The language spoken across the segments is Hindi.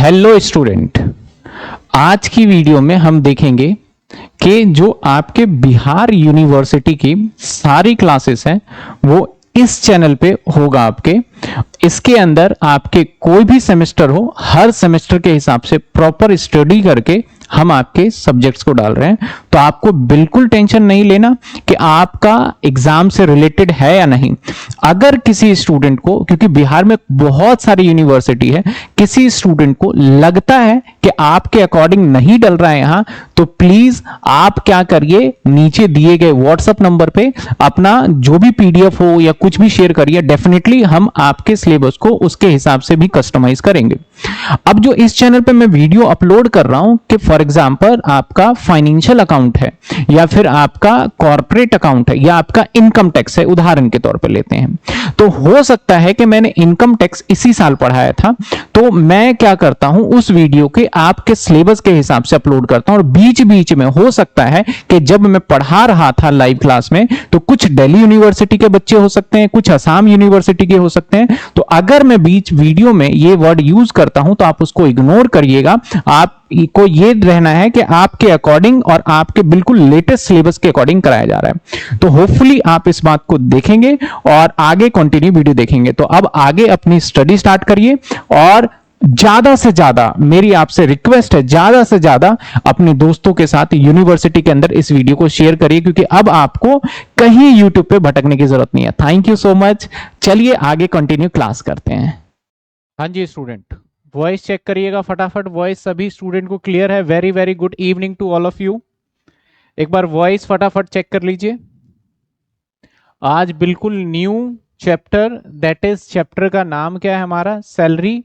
हेलो स्टूडेंट, आज की वीडियो में हम देखेंगे कि जो आपके बिहार यूनिवर्सिटी की सारी क्लासेस हैं वो इस चैनल पे होगा आपके। इसके अंदर आपके कोई भी सेमेस्टर हो, हर सेमेस्टर के हिसाब से प्रॉपर स्टडी करके हम आपके सब्जेक्ट्स को डाल रहे हैं। तो आपको बिल्कुल टेंशन नहीं लेना कि आपका एग्जाम से रिलेटेड है या नहीं। अगर किसी स्टूडेंट को, क्योंकि बिहार में बहुत सारी यूनिवर्सिटी है, किसी स्टूडेंट को लगता है कि आपके अकॉर्डिंग नहीं डल रहा है यहां, तो प्लीज आप क्या करिए, नीचे दिए गए व्हाट्सएप नंबर पे अपना जो भी पीडीएफ हो या कुछ भी शेयर करिए। डेफिनेटली हम आपके सिलेबस को उसके हिसाब से भी कस्टमाइज करेंगे। अब जो इस चैनल पे मैं वीडियो अपलोड कर रहा हूं कि फॉर एग्जांपल आपका फाइनेंशियल अकाउंट है या फिर आपका कॉर्पोरेट अकाउंट है या आपका इनकम टैक्स है, उदाहरण के तौर पे लेते हैं, तो हो सकता है कि मैंने इनकम टैक्स इसी साल पढ़ाया था, तो मैं क्या करता हूं, उस वीडियो के आपके सिलेबस के हिसाब से अपलोड करता हूं। और बीच बीच में हो सकता है कि जब मैं पढ़ा रहा था लाइव क्लास में, तो कुछ दिल्ली यूनिवर्सिटी के बच्चे हो सकते हैं, कुछ असम यूनिवर्सिटी के हो सकते हैं। तो अगर मैं बीच वीडियो में ये वर्ड यूज करता हूं तो आप उसको इग्नोर करिएगा। आपको ये रहना है कि आपके अकॉर्डिंग और आपके बिल्कुल लेटेस्ट सिलेबस के अकॉर्डिंग कराया जा रहा है। तो होपफुली आप इस बात को देखेंगे और आगे कंटिन्यू वीडियो देखेंगे। तो अब आगे अपनी स्टडी स्टार्ट करिए और ज्यादा से ज्यादा मेरी आपसे रिक्वेस्ट है, ज्यादा से ज्यादा अपने दोस्तों के साथ यूनिवर्सिटी के अंदर इस वीडियो को शेयर करिए, क्योंकि अब आपको कहीं यूट्यूब पे भटकने की जरूरत नहीं है। Thank you so much. चलिए आगे कंटिन्यू क्लास करते हैं। हाँ जी स्टूडेंट, वॉइस चेक करिएगा फटाफट। वॉइस सभी स्टूडेंट को क्लियर है? Very very good evening to all of you. एक बार वॉइस फटाफट चेक कर लीजिए। आज बिल्कुल new chapter, that is chapter का नाम क्या है हमारा? सैलरी।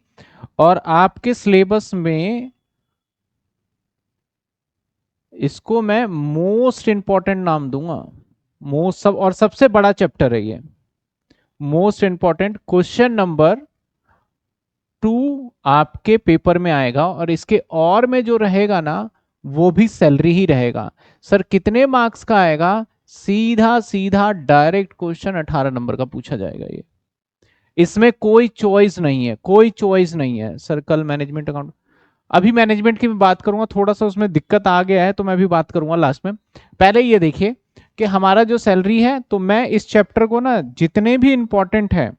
और आपके सिलेबस में इसको मैं मोस्ट इंपॉर्टेंट नाम दूंगा। मोस्ट सब और सबसे बड़ा चैप्टर है ये। मोस्ट इंपॉर्टेंट क्वेश्चन नंबर 2 आपके पेपर में आएगा और इसके और में जो रहेगा ना वो भी सैलरी ही रहेगा। सर कितने मार्क्स का आएगा? सीधा सीधा डायरेक्ट क्वेश्चन 18 नंबर का पूछा जाएगा ये। इसमें कोई चॉइस नहीं है, कोई चॉइस नहीं है। सर्कल मैनेजमेंट अकाउंट, अभी मैनेजमेंट की मैं बात करूंगा, थोड़ा सा उसमें दिक्कत आ गया है तो मैं भी बात करूंगा लास्ट में। पहले ये देखिए कि हमारा जो सैलरी है, तो मैं इस चैप्टर को ना जितने भी इंपॉर्टेंट है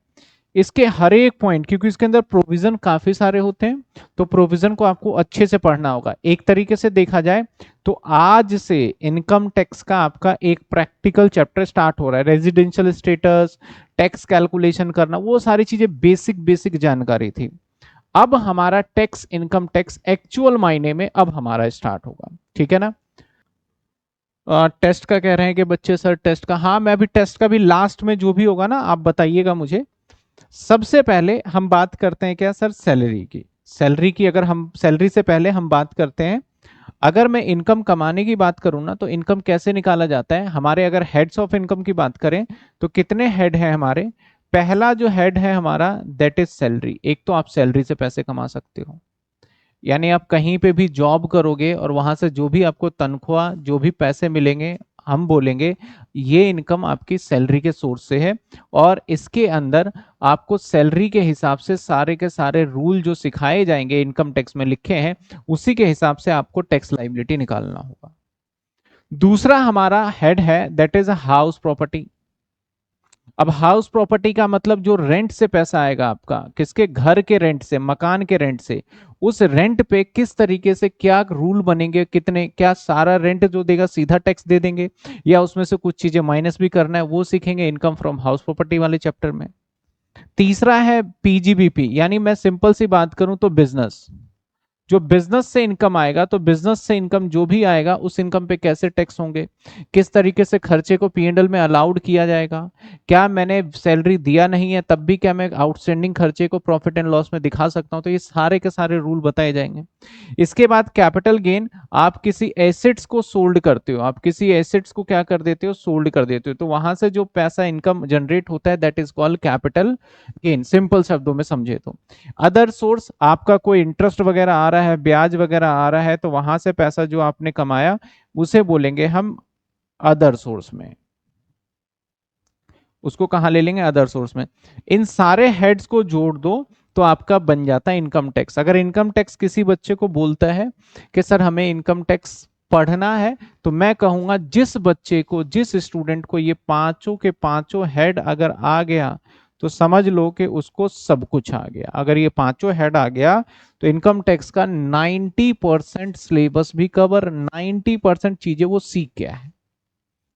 इसके हर एक पॉइंट, क्योंकि इसके अंदर प्रोविजन काफी सारे होते हैं, तो प्रोविजन को आपको अच्छे से पढ़ना होगा। एक तरीके से देखा जाए तो आज से इनकम टैक्स का आपका एक प्रैक्टिकल चैप्टर स्टार्ट हो रहा है। रेजिडेंशियल स्टेटस, टैक्स कैलकुलेशन करना, वो सारी चीजें बेसिक बेसिक जानकारी थी। अब हमारा टैक्स, इनकम टैक्स एक्चुअल मायने में अब हमारा स्टार्ट होगा। ठीक है ना? टेस्ट का कह रहे हैं कि बच्चे सर टेस्ट का, हाँ मैं भी टेस्ट का भी लास्ट में जो भी होगा ना आप बताइएगा मुझे। सबसे पहले हम बात करते हैं क्या सर? सैलरी की। सैलरी की अगर हम, सैलरी से पहले हम बात करते हैं, अगर मैं इनकम कमाने की बात करूं ना, तो इनकम कैसे निकाला जाता है हमारे। अगर हेड्स ऑफ इनकम की बात करें तो कितने हेड हैं हमारे? पहला जो हेड है हमारा दैट इज सैलरी। एक तो आप सैलरी से पैसे कमा सकते हो, यानी आप कहीं पे भी जॉब करोगे और वहां से जो भी आपको तनख्वाह, जो भी पैसे मिलेंगे, हम बोलेंगे ये इनकम आपकी सैलरी के सोर्स से है। और इसके अंदर आपको सैलरी के हिसाब से सारे के सारे रूल जो सिखाए जाएंगे, इनकम टैक्स में लिखे हैं, उसी के हिसाब से आपको टैक्स लायबिलिटी निकालना होगा। दूसरा हमारा हेड है दैट इज हाउस प्रॉपर्टी। अब हाउस प्रॉपर्टी का मतलब जो रेंट से पैसा आएगा आपका, किसके? घर के रेंट से, मकान के रेंट से। उस रेंट पे किस तरीके से क्या रूल बनेंगे, कितने, क्या सारा रेंट जो देगा सीधा टैक्स दे देंगे या उसमें से कुछ चीजें माइनस भी करना है, वो सीखेंगे इनकम फ्रॉम हाउस प्रॉपर्टी वाले चैप्टर में। तीसरा है पीजीबीपी, यानी मैं सिंपल सी बात करूं तो बिजनेस, जो बिजनेस से इनकम आएगा, तो बिजनेस से इनकम जो भी आएगा उस इनकम पे कैसे टैक्स होंगे, किस तरीके से खर्चे को पीएनएल में अलाउड किया जाएगा, क्या मैंने सैलरी दिया नहीं है तब भी क्या मैं आउटस्टैंडिंग खर्चे को प्रॉफिट एंड लॉस में दिखा सकता हूं। तो ये सारे के सारे रूल बताए जाएंगे। इसके बाद कैपिटल गेन, आप किसी एसेट्स को सोल्ड करते हो, आप किसी एसेट्स को क्या कर देते हो? सोल्ड कर देते हो, तो वहां से जो पैसा इनकम जनरेट होता है that is called capital gain, simple शब्दों में समझे तो। अदर सोर्स, आपका कोई इंटरेस्ट वगैरह आ रहा है, ब्याज वगैरह आ रहा है, तो वहां से पैसा जो आपने कमाया उसे बोलेंगे हम अदर सोर्स में। उसको कहां ले लेंगे? अदर सोर्स में। इन सारे हेड्स को जोड़ दो तो आपका बन जाता है इनकम टैक्स। अगर इनकम टैक्स किसी बच्चे को बोलता है कि सर हमें इनकम टैक्स पढ़ना है, तो मैं कहूंगा जिस बच्चे को, जिस स्टूडेंट को ये पांचों के पांचों हेड अगर आ गया तो समझ लो कि उसको सब कुछ आ गया। अगर ये पांचों हेड आ गया तो इनकम टैक्स का 90% सिलेबस भी कवर, 90% चीजें वो सीख गया है।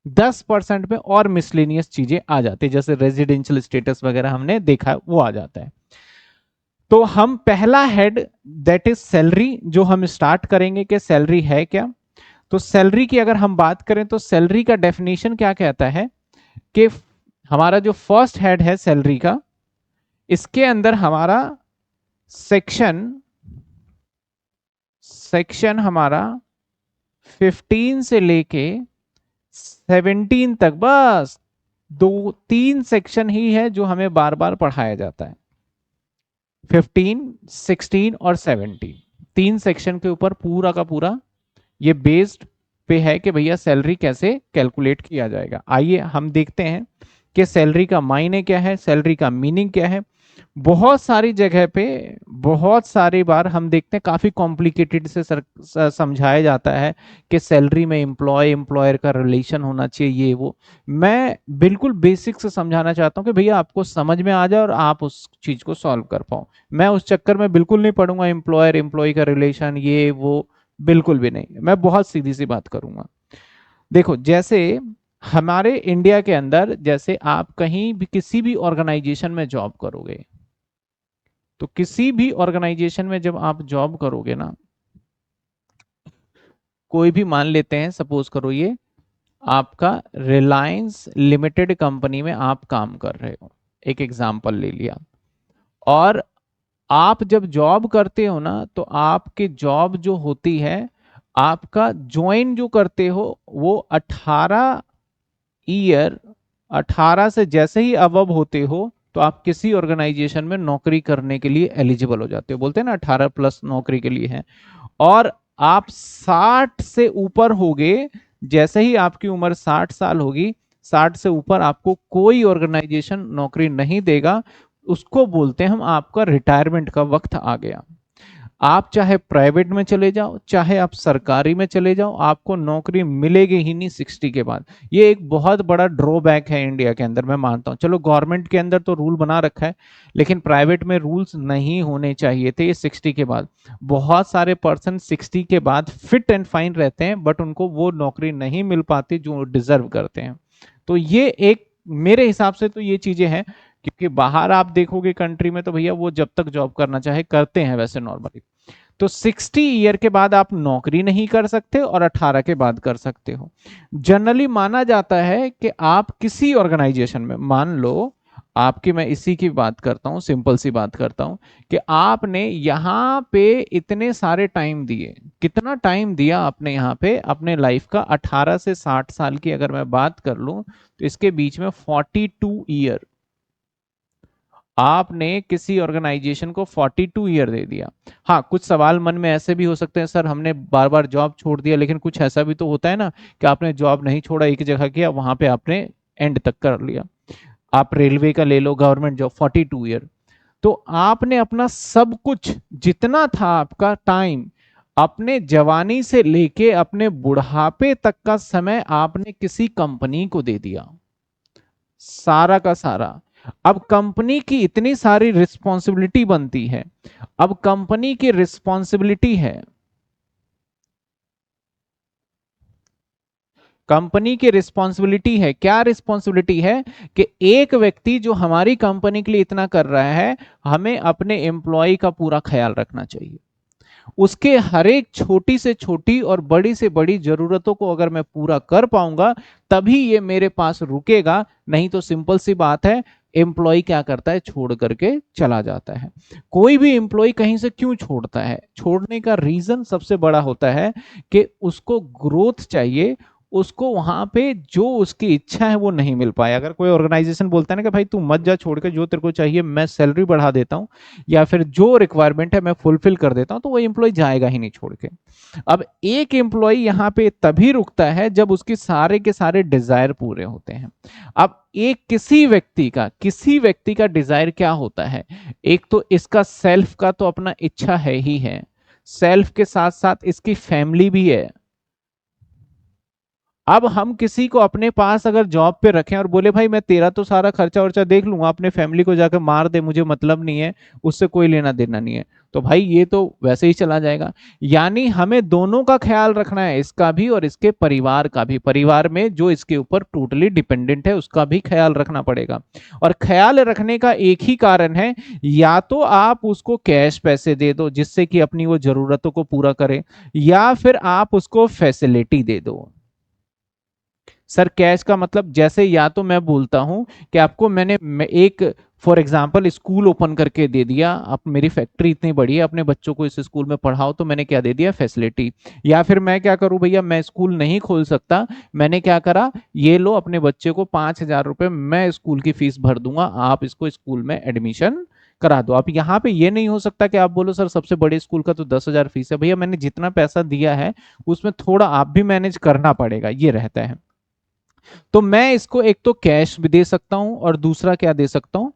10% में और मिसलेनियस चीजें आ जाती है, जैसे रेजिडेंशियल स्टेटस वगैरह हमने देखा है, वो आ जाता है। तो हम पहला हेड दैट इज सैलरी जो हम स्टार्ट करेंगे कि सैलरी है क्या। तो सैलरी की अगर हम बात करें तो सैलरी का डेफिनेशन क्या कहता है कि हमारा जो फर्स्ट हेड है सैलरी का, इसके अंदर हमारा सेक्शन हमारा 15 से लेके 17 तक, बस 2-3 सेक्शन ही है जो हमें बार बार पढ़ाया जाता है। 15, 16 और 17, 3 सेक्शन के ऊपर पूरा का पूरा ये बेस्ड पे है कि भैया सैलरी कैसे कैलकुलेट किया जाएगा। आइए हम देखते हैं कि सैलरी का मायने क्या है, सैलरी का मीनिंग क्या है। बहुत सारी जगह पे बहुत सारी बार हम देखते हैं काफी कॉम्प्लिकेटेड से समझाया जाता है कि सैलरी में एम्प्लॉय एम्प्लॉयर का रिलेशन होना चाहिए, ये वो। मैं बिल्कुल बेसिक से समझाना चाहता हूँ कि भैया आपको समझ में आ जाए और आप उस चीज को सॉल्व कर पाओ। मैं उस चक्कर में बिल्कुल नहीं पढ़ूंगा एम्प्लॉयर एम्प्लॉय का रिलेशन ये वो, बिल्कुल भी नहीं। मैं बहुत सीधी सी बात करूंगा। देखो जैसे हमारे इंडिया के अंदर, जैसे आप कहीं भी किसी भी ऑर्गेनाइजेशन में जॉब करोगे, तो किसी भी ऑर्गेनाइजेशन में जब आप जॉब करोगे ना, कोई भी मान लेते हैं, सपोज करो ये आपका रिलायंस लिमिटेड कंपनी में आप काम कर रहे हो, एक एग्जांपल ले लिया। और आप जब जॉब करते हो ना, तो आपकी जॉब जो होती है, आपका ज्वाइन जो करते हो वो 18 से जैसे ही अबव होते हो तो आप किसी ऑर्गेनाइजेशन में नौकरी करने के लिए एलिजिबल हो जाते हो। बोलते हैं ना 18+ नौकरी के लिए है। और आप 60 से ऊपर होगे, जैसे ही आपकी उम्र 60 साल होगी, 60 से ऊपर आपको कोई ऑर्गेनाइजेशन नौकरी नहीं देगा। उसको बोलते हैं हम आपका रिटायरमेंट का वक्त आ गया। आप चाहे प्राइवेट में चले जाओ चाहे आप सरकारी में चले जाओ, आपको नौकरी मिलेगी ही नहीं 60 के बाद। ये एक बहुत बड़ा ड्रॉबैक है इंडिया के अंदर, मैं मानता हूँ। चलो गवर्नमेंट के अंदर तो रूल बना रखा है, लेकिन प्राइवेट में रूल्स नहीं होने चाहिए थे ये 60 के बाद। बहुत सारे पर्सन 60 के बाद फिट एंड फाइन रहते हैं, बट उनको वो नौकरी नहीं मिल पाती जो डिजर्व करते हैं। तो ये एक, मेरे हिसाब से तो ये चीजें हैं। क्योंकि बाहर आप देखोगे कंट्री में तो भैया वो जब तक जॉब करना चाहे करते हैं वैसे नॉर्मली। तो 60 ईयर के बाद आप नौकरी नहीं कर सकते और 18 के बाद कर सकते हो। जनरली माना जाता है कि आप किसी ऑर्गेनाइजेशन में, मान लो आपकी, मैं इसी की बात करता हूं, सिंपल सी बात करता हूं कि आपने यहां पे इतने सारे टाइम दिए, कितना टाइम दिया आपने यहां पे अपने लाइफ का, 18 से 60 साल की अगर मैं बात कर लूं तो इसके बीच में 42 ईयर आपने किसी ऑर्गेनाइजेशन को 42 ईयर दे दिया। हाँ, कुछ सवाल मन में ऐसे भी हो सकते हैं, सर हमने बार बार जॉब छोड़ दिया, लेकिन कुछ ऐसा भी तो होता है ना कि आपने जॉब नहीं छोड़ा, एक जगह किया, वहां पे आपने एंड तक कर लिया। आप रेलवे का ले लो, गवर्नमेंट जॉब 42 ईयर। तो आपने अपना सब कुछ, जितना था आपका टाइम, अपने जवानी से लेके अपने बुढ़ापे तक का समय आपने किसी कंपनी को दे दिया, सारा का सारा। अब कंपनी की इतनी सारी रिस्पॉन्सिबिलिटी बनती है। अब कंपनी की रिस्पॉन्सिबिलिटी है, कंपनी की रिस्पॉन्सिबिलिटी है, क्या रिस्पॉन्सिबिलिटी है कि एक व्यक्ति जो हमारी कंपनी के लिए इतना कर रहा है, हमें अपने एम्प्लॉय का पूरा ख्याल रखना चाहिए। उसके हर एक छोटी से छोटी और बड़ी से बड़ी जरूरतों को अगर मैं पूरा कर पाऊंगा तभी ये मेरे पास रुकेगा, नहीं तो सिंपल सी बात है, एम्प्लॉय क्या करता है, छोड़ करके चला जाता है। कोई भी एम्प्लॉय कहीं से क्यों छोड़ता है, छोड़ने का रीजन सबसे बड़ा होता है कि उसको ग्रोथ चाहिए, उसको वहां पे जो उसकी इच्छा है वो नहीं मिल पाए। अगर कोई ऑर्गेनाइजेशन बोलता है ना कि भाई तू मत जा छोड़ के, जो तेरे को चाहिए मैं सैलरी बढ़ा देता हूँ या फिर जो रिक्वायरमेंट है मैं फुलफिल कर देता हूँ, तो वो एम्प्लॉय जाएगा ही नहीं छोड़ के। अब एक एम्प्लॉय यहाँ पे तभी रुकता है जब उसके सारे के सारे डिजायर पूरे होते हैं। अब एक किसी व्यक्ति का डिजायर क्या होता है? एक तो इसका सेल्फ का तो अपना इच्छा है ही है, सेल्फ के साथ साथ इसकी फैमिली भी है। अब हम किसी को अपने पास अगर जॉब पे रखें और बोले भाई मैं तेरा तो सारा खर्चा वर्चा देख लूंगा, अपने फैमिली को जाकर मार दे, मुझे मतलब नहीं है, उससे कोई लेना देना नहीं है, तो भाई ये तो वैसे ही चला जाएगा। यानी हमें दोनों का ख्याल रखना है, इसका भी और इसके परिवार का भी। परिवार में जो इसके ऊपर टोटली डिपेंडेंट है उसका भी ख्याल रखना पड़ेगा। और ख्याल रखने का एक ही कारण है, या तो आप उसको कैश पैसे दे दो जिससे कि अपनी वो जरूरतों को पूरा करे, या फिर आप उसको फैसिलिटी दे दो। सर कैश का मतलब जैसे, या तो मैं बोलता हूं कि आपको मैं एक फॉर एग्जाम्पल स्कूल ओपन करके दे दिया, आप मेरी फैक्ट्री इतनी बड़ी है, अपने बच्चों को इस स्कूल में पढ़ाओ, तो मैंने क्या दे दिया? फैसिलिटी। या फिर मैं क्या करूं भैया, मैं स्कूल नहीं खोल सकता, मैंने क्या करा, ये लो अपने बच्चे को 5,000 रुपए मैं स्कूल की फीस भर दूंगा, आप इसको स्कूल में एडमिशन करा दो। आप यहाँ पे ये नहीं हो सकता कि आप बोलो सर सबसे बड़े स्कूल का तो 10,000 फीस है, भैया मैंने जितना पैसा दिया है उसमें थोड़ा आप भी मैनेज करना पड़ेगा, ये रहता है। तो मैं इसको एक तो कैश भी दे सकता हूं और दूसरा क्या दे सकता हूं?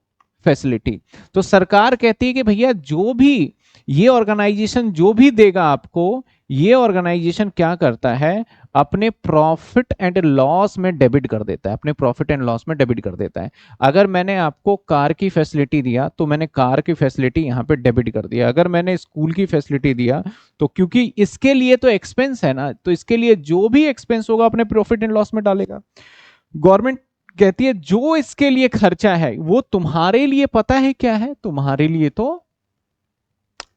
फैसिलिटी। तो सरकार कहती है कि भैया जो भी ये ऑर्गेनाइजेशन जो भी देगा आपको, ये ऑर्गेनाइजेशन क्या करता है, अपने प्रॉफिट एंड लॉस में डेबिट कर देता है, अपने प्रॉफिट एंड लॉस में डेबिट कर देता है। अगर मैंने आपको कार की फैसिलिटी दिया तो मैंने कार की फैसिलिटी यहां पे डेबिट कर दिया, अगर मैंने स्कूल की फैसिलिटी दिया तो क्योंकि इसके लिए तो एक्सपेंस है ना, तो इसके लिए जो भी एक्सपेंस होगा अपने प्रॉफिट एंड लॉस में डालेगा। गवर्नमेंट कहती है जो इसके लिए खर्चा है वो तुम्हारे लिए पता है क्या है? तुम्हारे लिए तो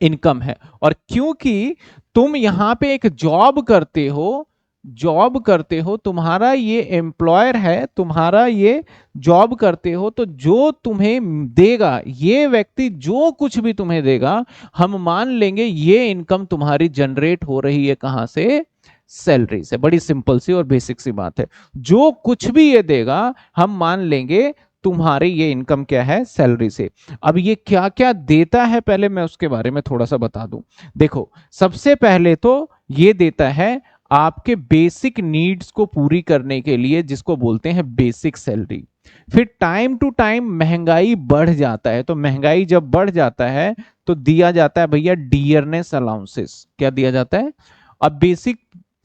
इनकम है। और क्योंकि तुम यहां पे एक जॉब करते हो, तुम्हारा ये एम्प्लॉयर है, तुम्हारा ये जॉब करते हो, तो जो तुम्हें देगा, ये व्यक्ति जो कुछ भी तुम्हें देगा, हम मान लेंगे ये इनकम तुम्हारी जनरेट हो रही है कहां से? सैलरी से। बड़ी सिंपल सी और बेसिक सी बात है। जो कुछ भी ये देगा हम मान लेंगे तुम्हारी ये इनकम क्या है? सैलरी से। अब ये क्या क्या देता है पहले मैं उसके बारे में थोड़ा सा बता दूं। देखो सबसे पहले तो ये देता है आपके बेसिक नीड्स को पूरी करने के लिए, जिसको बोलते हैं बेसिक सैलरी। फिर टाइम टू टाइम महंगाई बढ़ जाता है, तो महंगाई जब बढ़ जाता है तो दिया जाता है भैया डियरनेस अलाउंसेस। क्या दिया जाता है? अब बेसिक,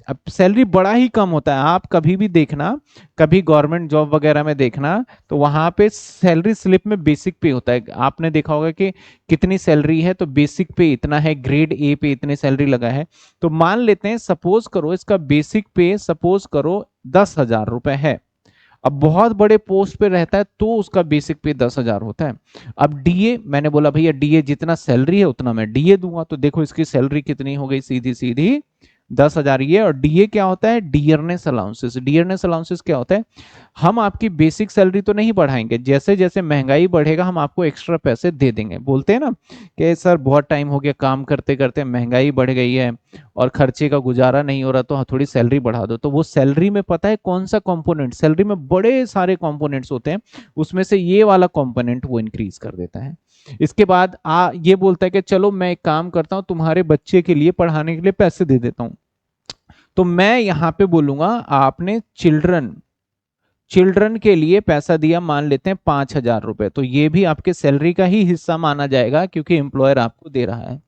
अब सैलरी बड़ा ही कम होता है। आप कभी भी देखना, कभी गवर्नमेंट जॉब वगैरह में देखना, तो वहां पे सैलरी स्लिप में बेसिक पे होता है। आपने देखा होगा कि कितनी सैलरी है, तो बेसिक पे इतना है, ग्रेड ए पे इतने सैलरी लगा है। तो मान लेते हैं, सपोज करो इसका बेसिक पे सपोज करो 10,000 रुपए है। अब बहुत बड़े पोस्ट पे रहता है तो उसका बेसिक पे 10,000 होता है। अब डीए, मैंने बोला भैया डीए जितना सैलरी है उतना मैं डीए दूंगा, तो देखो इसकी सैलरी कितनी हो गई? सीधी सीधी 10,000 ये। और डीए क्या होता है? Dearness allowances. डियरनेस अलाउंसेस क्या होता है? हम आपकी बेसिक सैलरी तो नहीं बढ़ाएंगे, जैसे जैसे महंगाई बढ़ेगा हम आपको एक्स्ट्रा पैसे दे देंगे। बोलते हैं ना कि सर बहुत टाइम हो गया काम करते करते, महंगाई बढ़ गई है और खर्चे का गुजारा नहीं हो रहा, तो थोड़ी सैलरी बढ़ा दो। तो वो सैलरी में पता है कौन सा कंपोनेंट, सैलरी में बड़े सारे कंपोनेंट्स होते हैं, उसमें से ये वाला कंपोनेंट वो इंक्रीज कर देता है। इसके बाद ये बोलता है कि चलो मैं एक काम करता हूं, तुम्हारे बच्चे के लिए पढ़ाने के लिए पैसे दे देता हूं। तो मैं यहां पे बोलूंगा आपने चिल्ड्रन के लिए पैसा दिया, मान लेते हैं 5,000 रुपए, तो ये भी आपके सैलरी का ही हिस्सा माना जाएगा क्योंकि एम्प्लॉयर आपको दे रहा है।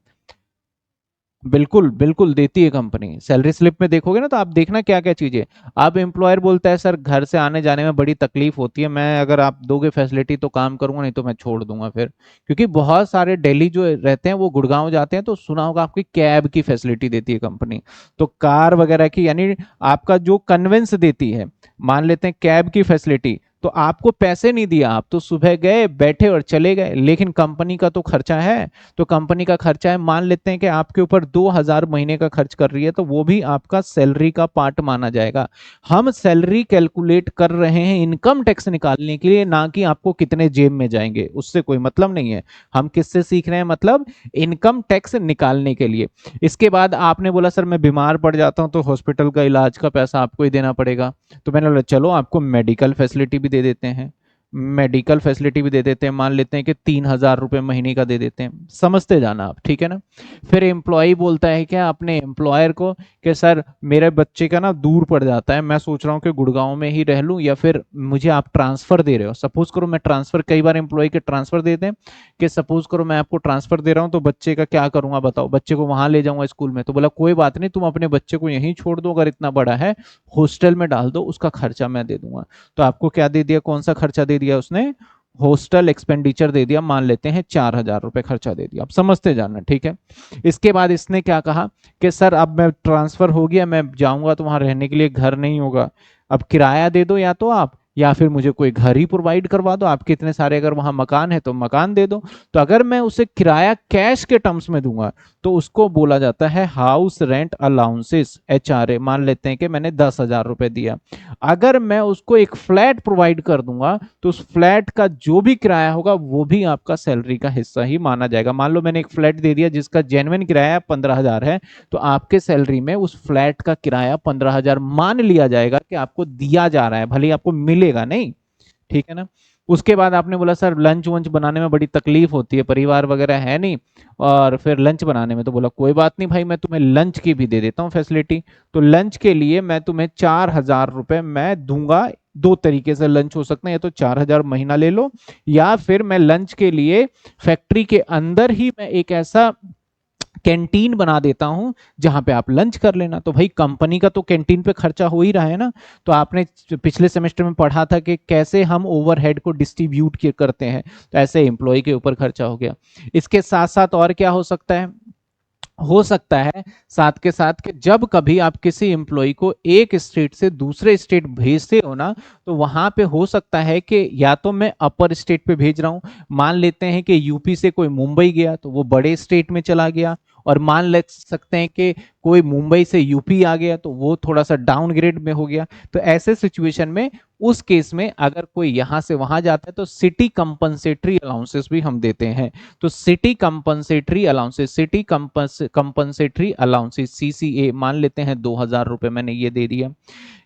बिल्कुल बिल्कुल देती है कंपनी। सैलरी स्लिप में देखोगे ना, तो आप देखना क्या क्या चीजें। अब एम्प्लॉयर बोलता है सर घर से आने जाने में बड़ी तकलीफ होती है, मैं अगर आप दोगे फैसिलिटी तो काम करूंगा, नहीं तो मैं छोड़ दूंगा फिर। क्योंकि बहुत सारे दिल्ली जो रहते हैं वो गुड़गांव जाते हैं, तो सुना होगा आपकी कैब की फैसिलिटी देती है कंपनी, तो कार वगैरह की, यानी आपका जो कन्वेंस देती है, मान लेते हैं कैब की फैसिलिटी, तो आपको पैसे नहीं दिया, आप तो सुबह गए बैठे और चले गए, लेकिन कंपनी का तो खर्चा है। तो कंपनी का खर्चा है, मान लेते हैं कि आपके ऊपर 2,000 महीने का खर्च कर रही है, तो वो भी आपका सैलरी का पार्ट माना जाएगा। हम सैलरी कैलकुलेट कर रहे हैं इनकम टैक्स निकालने के लिए, ना कि आपको कितने जेब में जाएंगे, उससे कोई मतलब नहीं है। हम किससे सीख रहे हैं, मतलब इनकम टैक्स निकालने के लिए। इसके बाद आपने बोला सर मैं बीमार पड़ जाता हूं तो हॉस्पिटल का इलाज का पैसा आपको ही देना पड़ेगा। तो मैंने बोला चलो आपको मेडिकल फैसिलिटी भी दे देते हैं, मेडिकल फैसिलिटी भी दे देते हैं, मान लेते हैं कि 3,000 रुपये महीने का दे देते हैं, समझते जाना आप, ठीक है ना। फिर एम्प्लॉय बोलता है क्या अपने एम्प्लॉयर को कि सर मेरे बच्चे का ना दूर पड़ जाता है, मैं सोच रहा हूँ कि गुड़गांव में ही रह लूँ, या फिर मुझे आप ट्रांसफर दे रहे हो। सपोज करो मैं ट्रांसफर, कई बार एम्प्लॉय के ट्रांसफर देते हैं कि सपोज करो मैं आपको ट्रांसफर दे रहा हूँ तो बच्चे का क्या करूंगा बताओ, बच्चे को वहां ले जाऊंगा स्कूल में। तो बोला कोई बात नहीं, तुम अपने बच्चे को यहीं छोड़ दो, अगर इतना बड़ा है हॉस्टल में डाल दो, उसका खर्चा मैं दे दूंगा। तो आपको क्या दे दिया, कौन सा खर्चा दे दिया उसने, हॉस्टल एक्सपेंडिचर दे दिया, मान लेते हैं 4,000 रुपए खर्चा दे दिया। आप समझते जाना, ठीक है। इसके बाद इसने क्या कहा कि सर अब मैं ट्रांसफर हो गया, मैं जाऊंगा तो वहां रहने के लिए घर नहीं होगा, अब किराया दे दो या तो आप, या फिर मुझे कोई घर ही प्रोवाइड करवा दो, आपके इतने सारे अगर वहां मकान है तो मकान दे दो। तो अगर मैं उसे किराया कैश के टर्म्स में दूंगा तो उसको बोला जाता है हाउस रेंट अलाउंसेस, HRA। मान लेते हैं कि मैंने 10,000 रुपए दिया, अगर मैं उसको एक फ्लैट प्रोवाइड कर दूंगा तो उस फ्लैट का जो भी किराया होगा वो भी आपका सैलरी का हिस्सा ही माना जाएगा। मान लो मैंने एक फ्लैट दे दिया जिसका जेन्युइन किराया 15,000 है, तो आपके सैलरी में उस फ्लैट का किराया 15,000 मान लिया जाएगा कि आपको दिया जा रहा है, भले ही आपको मिलेगा नहीं, ठीक है ना। उसके बाद आपने बोला सर लंच वंच बनाने में बड़ी तकलीफ होती है, परिवार वगैरह है नहीं, और फिर लंच बनाने में। तो बोला कोई बात नहीं भाई, मैं तुम्हें लंच की भी दे देता हूँ फैसिलिटी। तो लंच के लिए मैं तुम्हें 4,000 रुपए मैं दूंगा। दो तरीके से लंच हो सकते हैं, या तो 4,000 महीना ले लो, या फिर मैं लंच के लिए फैक्ट्री के अंदर ही मैं एक ऐसा कैंटीन बना देता हूं जहां पे आप लंच कर लेना। तो भाई कंपनी का तो कैंटीन पे खर्चा हो ही रहा है ना। तो आपने पिछले सेमेस्टर में पढ़ा था कि कैसे हम ओवरहेड को डिस्ट्रीब्यूट करते हैं, तो ऐसे एम्प्लॉय के ऊपर खर्चा हो गया। इसके साथ साथ और क्या हो सकता है, हो सकता है साथ के साथ कि जब कभी आप किसी एम्प्लॉय को एक स्टेट से दूसरे स्टेट भेजते हो ना, तो वहां पे हो सकता है कि या तो मैं अपर स्टेट पे भेज रहा हूं, मान लेते हैं कि यूपी से कोई मुंबई गया तो वो बड़े स्टेट में चला गया, और मान ले सकते हैं कि कोई मुंबई से यूपी आ गया तो वो थोड़ा सा डाउनग्रेड में हो गया। तो ऐसे सिचुएशन में उस केस में अगर कोई यहां से वहां जाता है तो सिटी कंपनसेटरी अलाउंसेस भी हम देते हैं। तो city compensatory allowances, city compensatory allowances CCA, मान लेते हैं 2,000 रुपए मैंने ये दे दिया।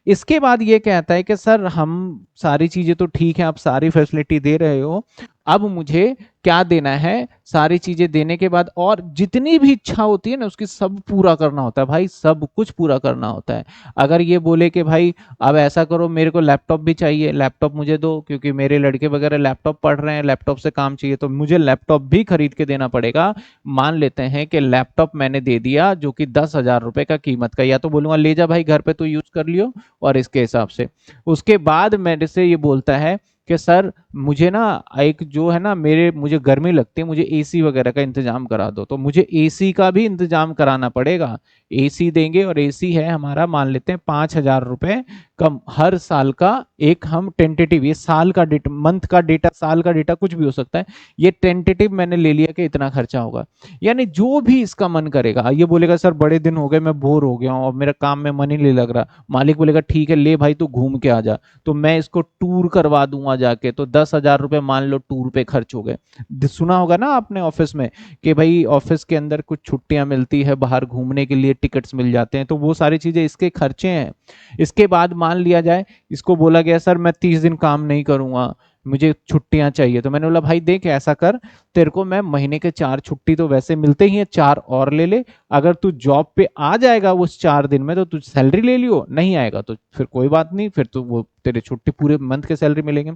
इसके बाद ये कहता है कि सर हम सारी चीजें तो ठीक है, आप सारी फैसिलिटी दे रहे हो, अब मुझे क्या देना है, सारी चीजें देने के बाद और जितनी भी इच्छा होती है ना उसकी सब पूरा करना होता है भाई, सब कुछ पूरा करना होता है। अगर ये बोले कि भाई अब ऐसा करो मेरे को लैपटॉप भी चाहिए, लैपटॉप मुझे दो क्योंकि मेरे लड़के वगैरह लैपटॉप पढ़ रहे हैं, लैपटॉप से काम चाहिए, तो मुझे लैपटॉप भी खरीद के देना पड़ेगा। मान लेते हैं कि लैपटॉप मैंने दे दिया जो कि 10,000 रुपए का कीमत का, या तो बोलूंगा ले जा भाई घर पे तो यूज कर लियो, और इसके हिसाब से उसके बाद मेरे से ये बोलता है कि सर मुझे ना एक जो है ना मुझे गर्मी लगती है, मुझे एसी वगैरह का इंतजाम करा दो, तो मुझे एसी का भी इंतजाम कराना पड़ेगा। एसी देंगे, और एसी है हमारा मान लेते हैं 5,000 रुपए कम हर साल का, एक हम टेंटेटिव, ये साल का डेटा, मंथ का डेटा, साल का डेटा कुछ भी हो सकता है, ये टेंटेटिव मैंने ले लिया कि इतना खर्चा होगा। यानी जो भी इसका मन करेगा, ये बोलेगा सर बड़े दिन हो गए मैं बोर हो गया हूँ और मेरा काम में मन ही नहीं लग रहा, मालिक बोलेगा ठीक है ले भाई तू घूम के आ जा, तो मैं इसको टूर करवा दूंगा जाके, तो 10,000 रुपए मान लो टूर पे खर्च हो गए। सुना होगा ना आपने ऑफिस में कि भाई ऑफिस के अंदर कुछ छुट्टियां मिलती है, बाहर घूमने के लिए टिकट्स मिल जाते हैं, तो वो सारी चीजें इसके खर्चे हैं। इसके बाद मान लिया जाए इसको बोला गया सर मैं 30 दिन काम नहीं करूंगा, मुझे छुट्टियां चाहिए, तो मैंने बोला भाई देख ऐसा कर, तेरे को मैं महीने के 4 छुट्टी तो वैसे मिलते ही है, 4 और ले ले, अगर तू जॉब पे आ जाएगा उस 4 दिन में तो तू सैलरी ले लियो, नहीं आएगा तो फिर कोई बात नहीं, फिर तो वो तेरे छुट्टी पूरे मंथ के सैलरी मिलेंगे।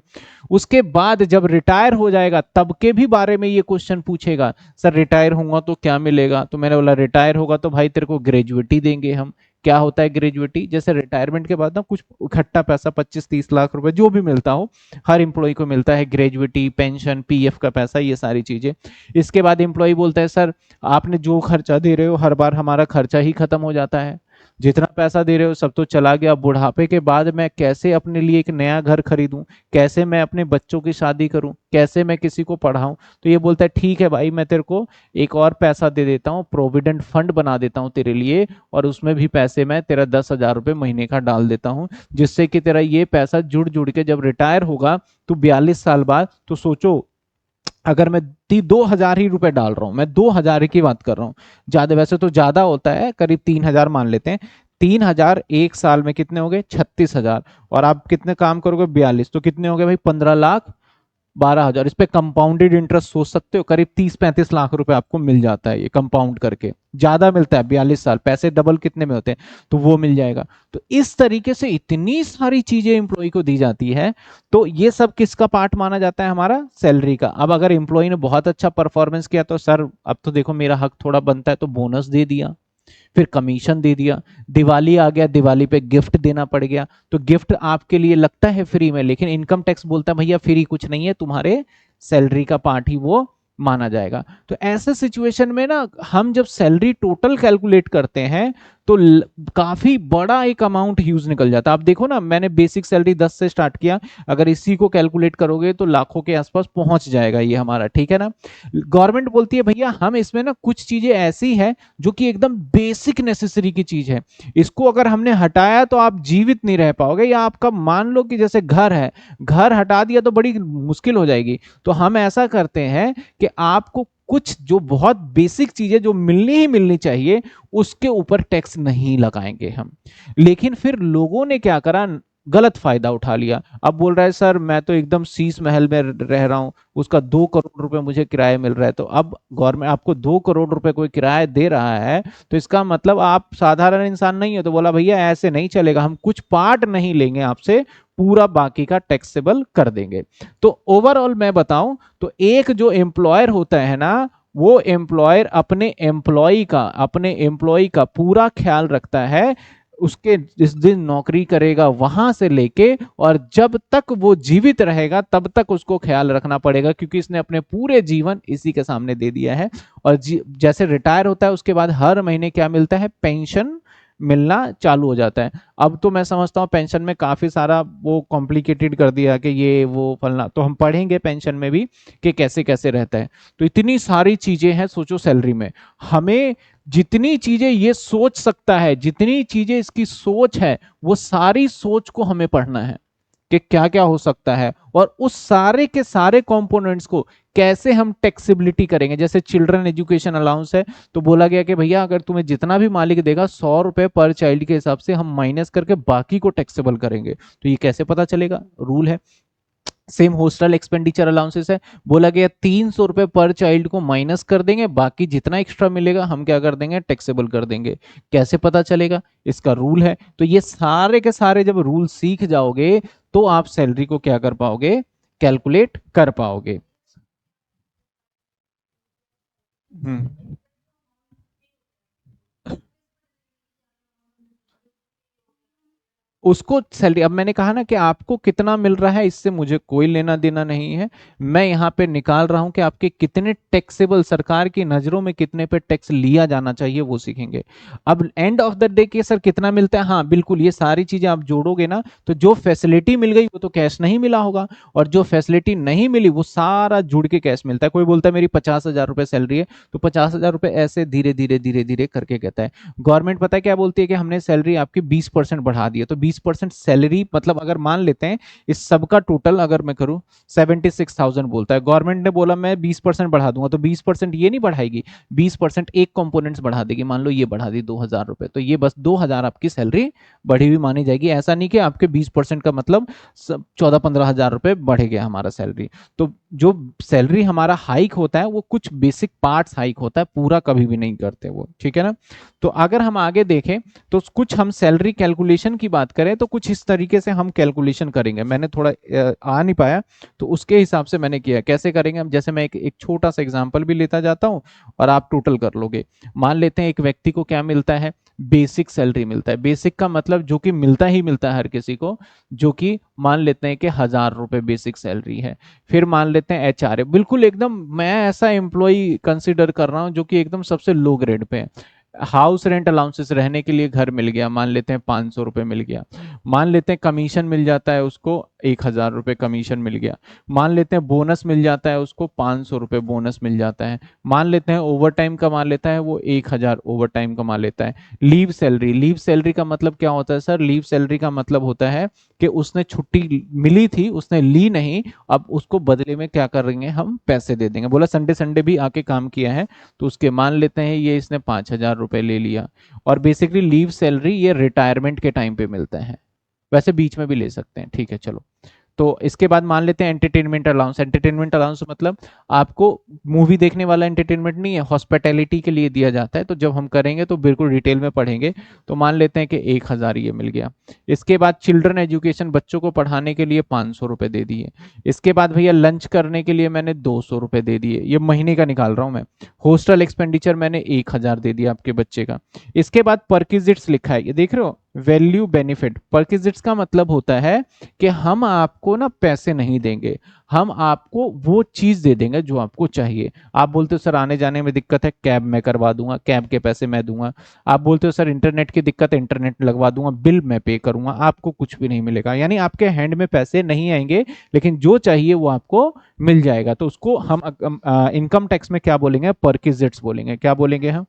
उसके बाद जब रिटायर हो जाएगा तब के भी बारे में ये क्वेश्चन पूछेगा, सर रिटायर होगा तो क्या मिलेगा, तो मैंने बोला रिटायर होगा तो भाई तेरे को ग्रेजुएटी देंगे हम। क्या होता है ग्रेजुएटी, जैसे रिटायरमेंट के बाद ना कुछ इकट्ठा पैसा 25-30 लाख रुपए जो भी मिलता हो, हर एम्प्लॉय को मिलता है, ग्रेजुएटी, पेंशन, PF का पैसा, ये सारी चीजें। इसके बाद एम्प्लॉय बोलता है सर आपने जो खर्चा दे रहे हो हर बार हमारा खर्चा ही खत्म हो जाता है, जितना पैसा दे रहे हो सब तो चला गया, बुढ़ापे के बाद मैं कैसे अपने लिए एक नया घर खरीदूं, कैसे मैं अपने बच्चों की शादी करूं, कैसे मैं किसी को पढ़ाऊं। तो ये बोलता है ठीक है भाई, मैं तेरे को एक और पैसा दे देता हूँ, प्रोविडेंट फंड बना देता हूँ तेरे लिए, और उसमें भी पैसे मैं तेरा 10,000 रुपये महीने का डाल देता हूँ, जिससे कि तेरा ये पैसा जुड़ जुड़ के जब रिटायर होगा तो 42 साल बाद, तो सोचो अगर मैं 2,000 ही रुपए डाल रहा हूं, मैं 2,000 की बात कर रहा हूँ, ज्यादा वैसे तो ज्यादा होता है, करीब 3,000 मान लेते हैं। 3,000 एक साल में कितने हो गए? 36,000। और आप कितने काम करोगे? 42, तो कितने हो गए भाई? 15,12,000। इस पे कंपाउंडेड इंटरेस्ट सोच सकते हो, करीब 30-35 लाख रुपए आपको मिल जाता है, ये कंपाउंड करके ज्यादा मिलता है। 42 साल पैसे डबल कितने में होते हैं, तो वो मिल जाएगा। तो इस तरीके से इतनी सारी चीजें एम्प्लॉय को दी जाती है। तो ये सब किसका पार्ट माना जाता है? हमारा सैलरी का। अब अगर एम्प्लॉय ने बहुत अच्छा परफॉर्मेंस किया तो सर अब तो देखो मेरा हक थोड़ा बनता है, तो बोनस दे दिया, फिर कमीशन दे दिया, दिवाली आ गया, दिवाली पे गिफ्ट देना पड़ गया, तो गिफ्ट आपके लिए लगता है फ्री में, लेकिन इनकम टैक्स बोलता है भैया फ्री कुछ नहीं है, तुम्हारे सैलरी का पार्ट ही वो माना जाएगा। तो ऐसे सिचुएशन में ना हम जब सैलरी टोटल कैलकुलेट करते हैं तो काफी बड़ा एक अमाउंट ह्यूज निकल जाता है। आप देखो ना, मैंने बेसिक सैलरी 10 से स्टार्ट किया, अगर इसी को कैलकुलेट करोगे तो लाखों के आसपास पहुंच जाएगा ये हमारा, ठीक है ना। गवर्नमेंट बोलती है भैया हम इसमें ना कुछ चीजें ऐसी है जो कि एकदम बेसिक नेसेसरी की चीज है, इसको अगर हमने हटाया तो आप जीवित नहीं रह पाओगे, या आपका मान लो कि जैसे घर है, घर हटा दिया तो बड़ी मुश्किल हो जाएगी। तो हम ऐसा करते हैं कि आपको कुछ जो बहुत बेसिक चीजें जो मिलनी ही मिलनी चाहिए उसके ऊपर टैक्स नहीं लगाएंगे हम। लेकिन फिर लोगों ने क्या करा, गलत फायदा उठा लिया। अब बोल रहा है सर मैं तो एकदम शीश महल में रह रहा हूं, उसका 2 करोड़ रुपए मुझे किराया मिल रहा है। तो अब गवर्नमेंट आपको 2 करोड़ रुपए कोई किराया दे रहा है, तो इसका मतलब आप साधारण इंसान नहीं है। तो बोला भैया ऐसे नहीं चलेगा, हम कुछ पार्ट नहीं लेंगे आपसे, पूरा बाकी का टैक्सेबल कर देंगे। तो ओवरऑल मैं बताऊं तो एक जो एम्प्लॉयर होता है ना, वो एम्प्लॉयर अपने एम्प्लॉय का पूरा ख्याल रखता है, उसके जिस दिन नौकरी करेगा वहां से लेके और जब तक वो जीवित रहेगा तब तक उसको ख्याल रखना पड़ेगा, क्योंकि इसने अपने पूरे जीवन इसी के सामने दे दिया है। और जैसे रिटायर होता है उसके बाद हर महीने क्या मिलता है? पेंशन मिलना चालू हो जाता है। अब तो मैं समझता हूँ पेंशन में काफी सारा वो कॉम्प्लिकेटेड कर दिया कि ये वो फलना, तो हम पढ़ेंगे पेंशन में भी कि कैसे कैसे रहता है। तो इतनी सारी चीजें हैं, सोचो सैलरी में हमें जितनी चीजें ये सोच सकता है, जितनी चीजें इसकी सोच है, वो सारी सोच को हमें पढ़ना है कि क्या क्या हो सकता है, और उस सारे के सारे कंपोनेंट्स को कैसे हम टैक्सेबिलिटी करेंगे। जैसे चिल्ड्रन एजुकेशन अलाउंस है, तो बोला गया कि भैया अगर तुम्हें जितना भी मालिक देगा 100 रुपए पर चाइल्ड के हिसाब से हम माइनस करके बाकी को टैक्सेबल करेंगे। तो ये कैसे पता चलेगा? रूल है। सेम हॉस्टल एक्सपेंडिचर अलाउंसेस है, बोला गया 300 रुपए पर चाइल्ड को माइनस कर देंगे, बाकी जितना एक्स्ट्रा मिलेगा हम क्या कर देंगे? टैक्सेबल कर देंगे। कैसे पता चलेगा? इसका रूल है। तो ये सारे के सारे जब रूल सीख जाओगे तो आप सैलरी को क्या कर पाओगे? कैलकुलेट कर पाओगे। हम्म उसको सैलरी, अब मैंने कहा ना कि आपको कितना मिल रहा है इससे मुझे कोई लेना देना नहीं है। मैं यहाँ पे निकाल रहा हूं कि आपके कितने टैक्सेबल, सरकार की नजरों में कितने पे टैक्स लिया जाना चाहिए वो सीखेंगे। अब एंड ऑफ द डे के सर कितना मिलता है, हाँ बिल्कुल ये सारी चीजें आप जोड़ोगे ना, तो जो फैसिलिटी मिल गई वो तो कैश नहीं मिला होगा, और जो फैसिलिटी नहीं मिली वो सारा जुड़ के कैश मिलता है। कोई बोलता है मेरी 50,000 रुपए सैलरी है, तो 50,000 रुपए ऐसे धीरे धीरे धीरे धीरे करके कहता है। गवर्नमेंट पता है क्या बोलती है कि हमने सैलरी आपकी 20% बढ़ा दी है, तो 20% सैलरी मतलब अगर मान लेते हैं इस सबका टोटल अगर मैं करूं 76,000 बोलता है, गवर्नमेंट ने बोला मैं 20% बढ़ा दूंगा, तो 20% ये नहीं बढ़ाएगी, 20% एक कंपोनेंट्स बढ़ा देगी। मान लो ये बढ़ा दी 2,000 रुपए, तो ये बस 2,000 आपकी सैलरी बढ़ी हुई मानी जाएगी। ऐसा नहीं कि आपके 20% का मतलब 14-15 हजार रुपए बढ़ गया हमारा सैलरी। तो जो सैलरी हमारा हाइक होता है वो कुछ बेसिक पार्ट्स हाइक होता है, पूरा कभी भी नहीं करते वो, ठीक है ना। तो अगर हम आगे देखें तो कुछ हम सैलरी कैलकुलेशन की बात करें तो कुछ इस तरीके से हम कैलकुलेशन करेंगे। मैंने थोड़ा आ नहीं पाया तो उसके हिसाब से मैंने किया। कैसे करेंगे हम? जैसे मैं एक छोटा सा एग्जांपल भी लेता जाता हूं और आप टोटल कर लोगे। मान लेते हैं एक व्यक्ति को क्या मिलता है? बेसिक सैलरी मिलता है। बेसिक का मतलब जो कि मिलता ही मिलता है हर किसी को, जो कि मान लेते हैं कि 1,000 रुपए बेसिक सैलरी है। फिर मान लेते हैं एचआरए, बिल्कुल एकदम मैं ऐसा एम्प्लॉय कंसिडर कर रहा हूं जो कि एकदम सबसे लो ग्रेड पे है। हाउस रेंट अलाउंसेस, रहने के लिए घर मिल गया, मान लेते हैं 500 रुपये मिल गया। मान लेते हैं कमीशन मिल जाता है उसको, 1,000 रुपये कमीशन मिल गया। मान लेते हैं बोनस मिल जाता है उसको, 500 रुपये बोनस मिल जाता है। मान लेते हैं ओवर टाइम कमा लेता है वो, 1,000 ओवर टाइम कमा लेता है। लीव सैलरी, लीव सैलरी का मतलब क्या होता है सर? लीव सैलरी का मतलब होता है कि उसने छुट्टी मिली थी, उसने ली नहीं, अब उसको बदले में क्या करेंगे हम? पैसे दे देंगे। बोला संडे संडे भी आके काम किया है, तो उसके मान लेते हैं ये इसने 5,000 रुपये ले लिया। और बेसिकली लीव सैलरी ये रिटायरमेंट के टाइम पे मिलता है, वैसे बीच में भी ले सकते हैं, ठीक है चलो। तो इसके बाद मान लेते हैं एंटरटेनमेंट अलाउंस। एंटरटेनमेंट अलाउंस मतलब आपको मूवी देखने वाला एंटरटेनमेंट नहीं है, हॉस्पिटैलिटी के लिए दिया जाता है। तो जब हम करेंगे तो बिल्कुल डिटेल में पढ़ेंगे। तो मान लेते हैं कि 1,000 ये मिल गया। इसके बाद चिल्ड्रन एजुकेशन, बच्चों को पढ़ाने के लिए 500 रुपये दे दिए। इसके बाद भैया लंच करने के लिए मैंने 200 रुपये दे दिए, ये महीने का निकाल रहा हूं मैं। हॉस्टल एक्सपेंडिचर मैंने 1,000 दे दिया आपके बच्चे का। इसके बाद परकिजिट्स लिखा है, ये देख रहे हो, वैल्यू बेनिफिट। परकिजिट्स का मतलब होता है कि हम आपको ना पैसे नहीं देंगे, हम आपको वो चीज दे देंगे जो आपको चाहिए। आप बोलते हो सर आने जाने में दिक्कत है, कैब मैं करवा दूंगा, कैब के पैसे मैं दूंगा। आप बोलते हो सर इंटरनेट की दिक्कत है, इंटरनेट लगवा दूंगा, बिल मैं पे करूंगा, आपको कुछ भी नहीं मिलेगा। यानी आपके हैंड में पैसे नहीं आएंगे, लेकिन जो चाहिए वो आपको मिल जाएगा। तो उसको हम इनकम टैक्स में क्या बोलेंगे? परकिजिट्स बोलेंगे। क्या बोलेंगे हम?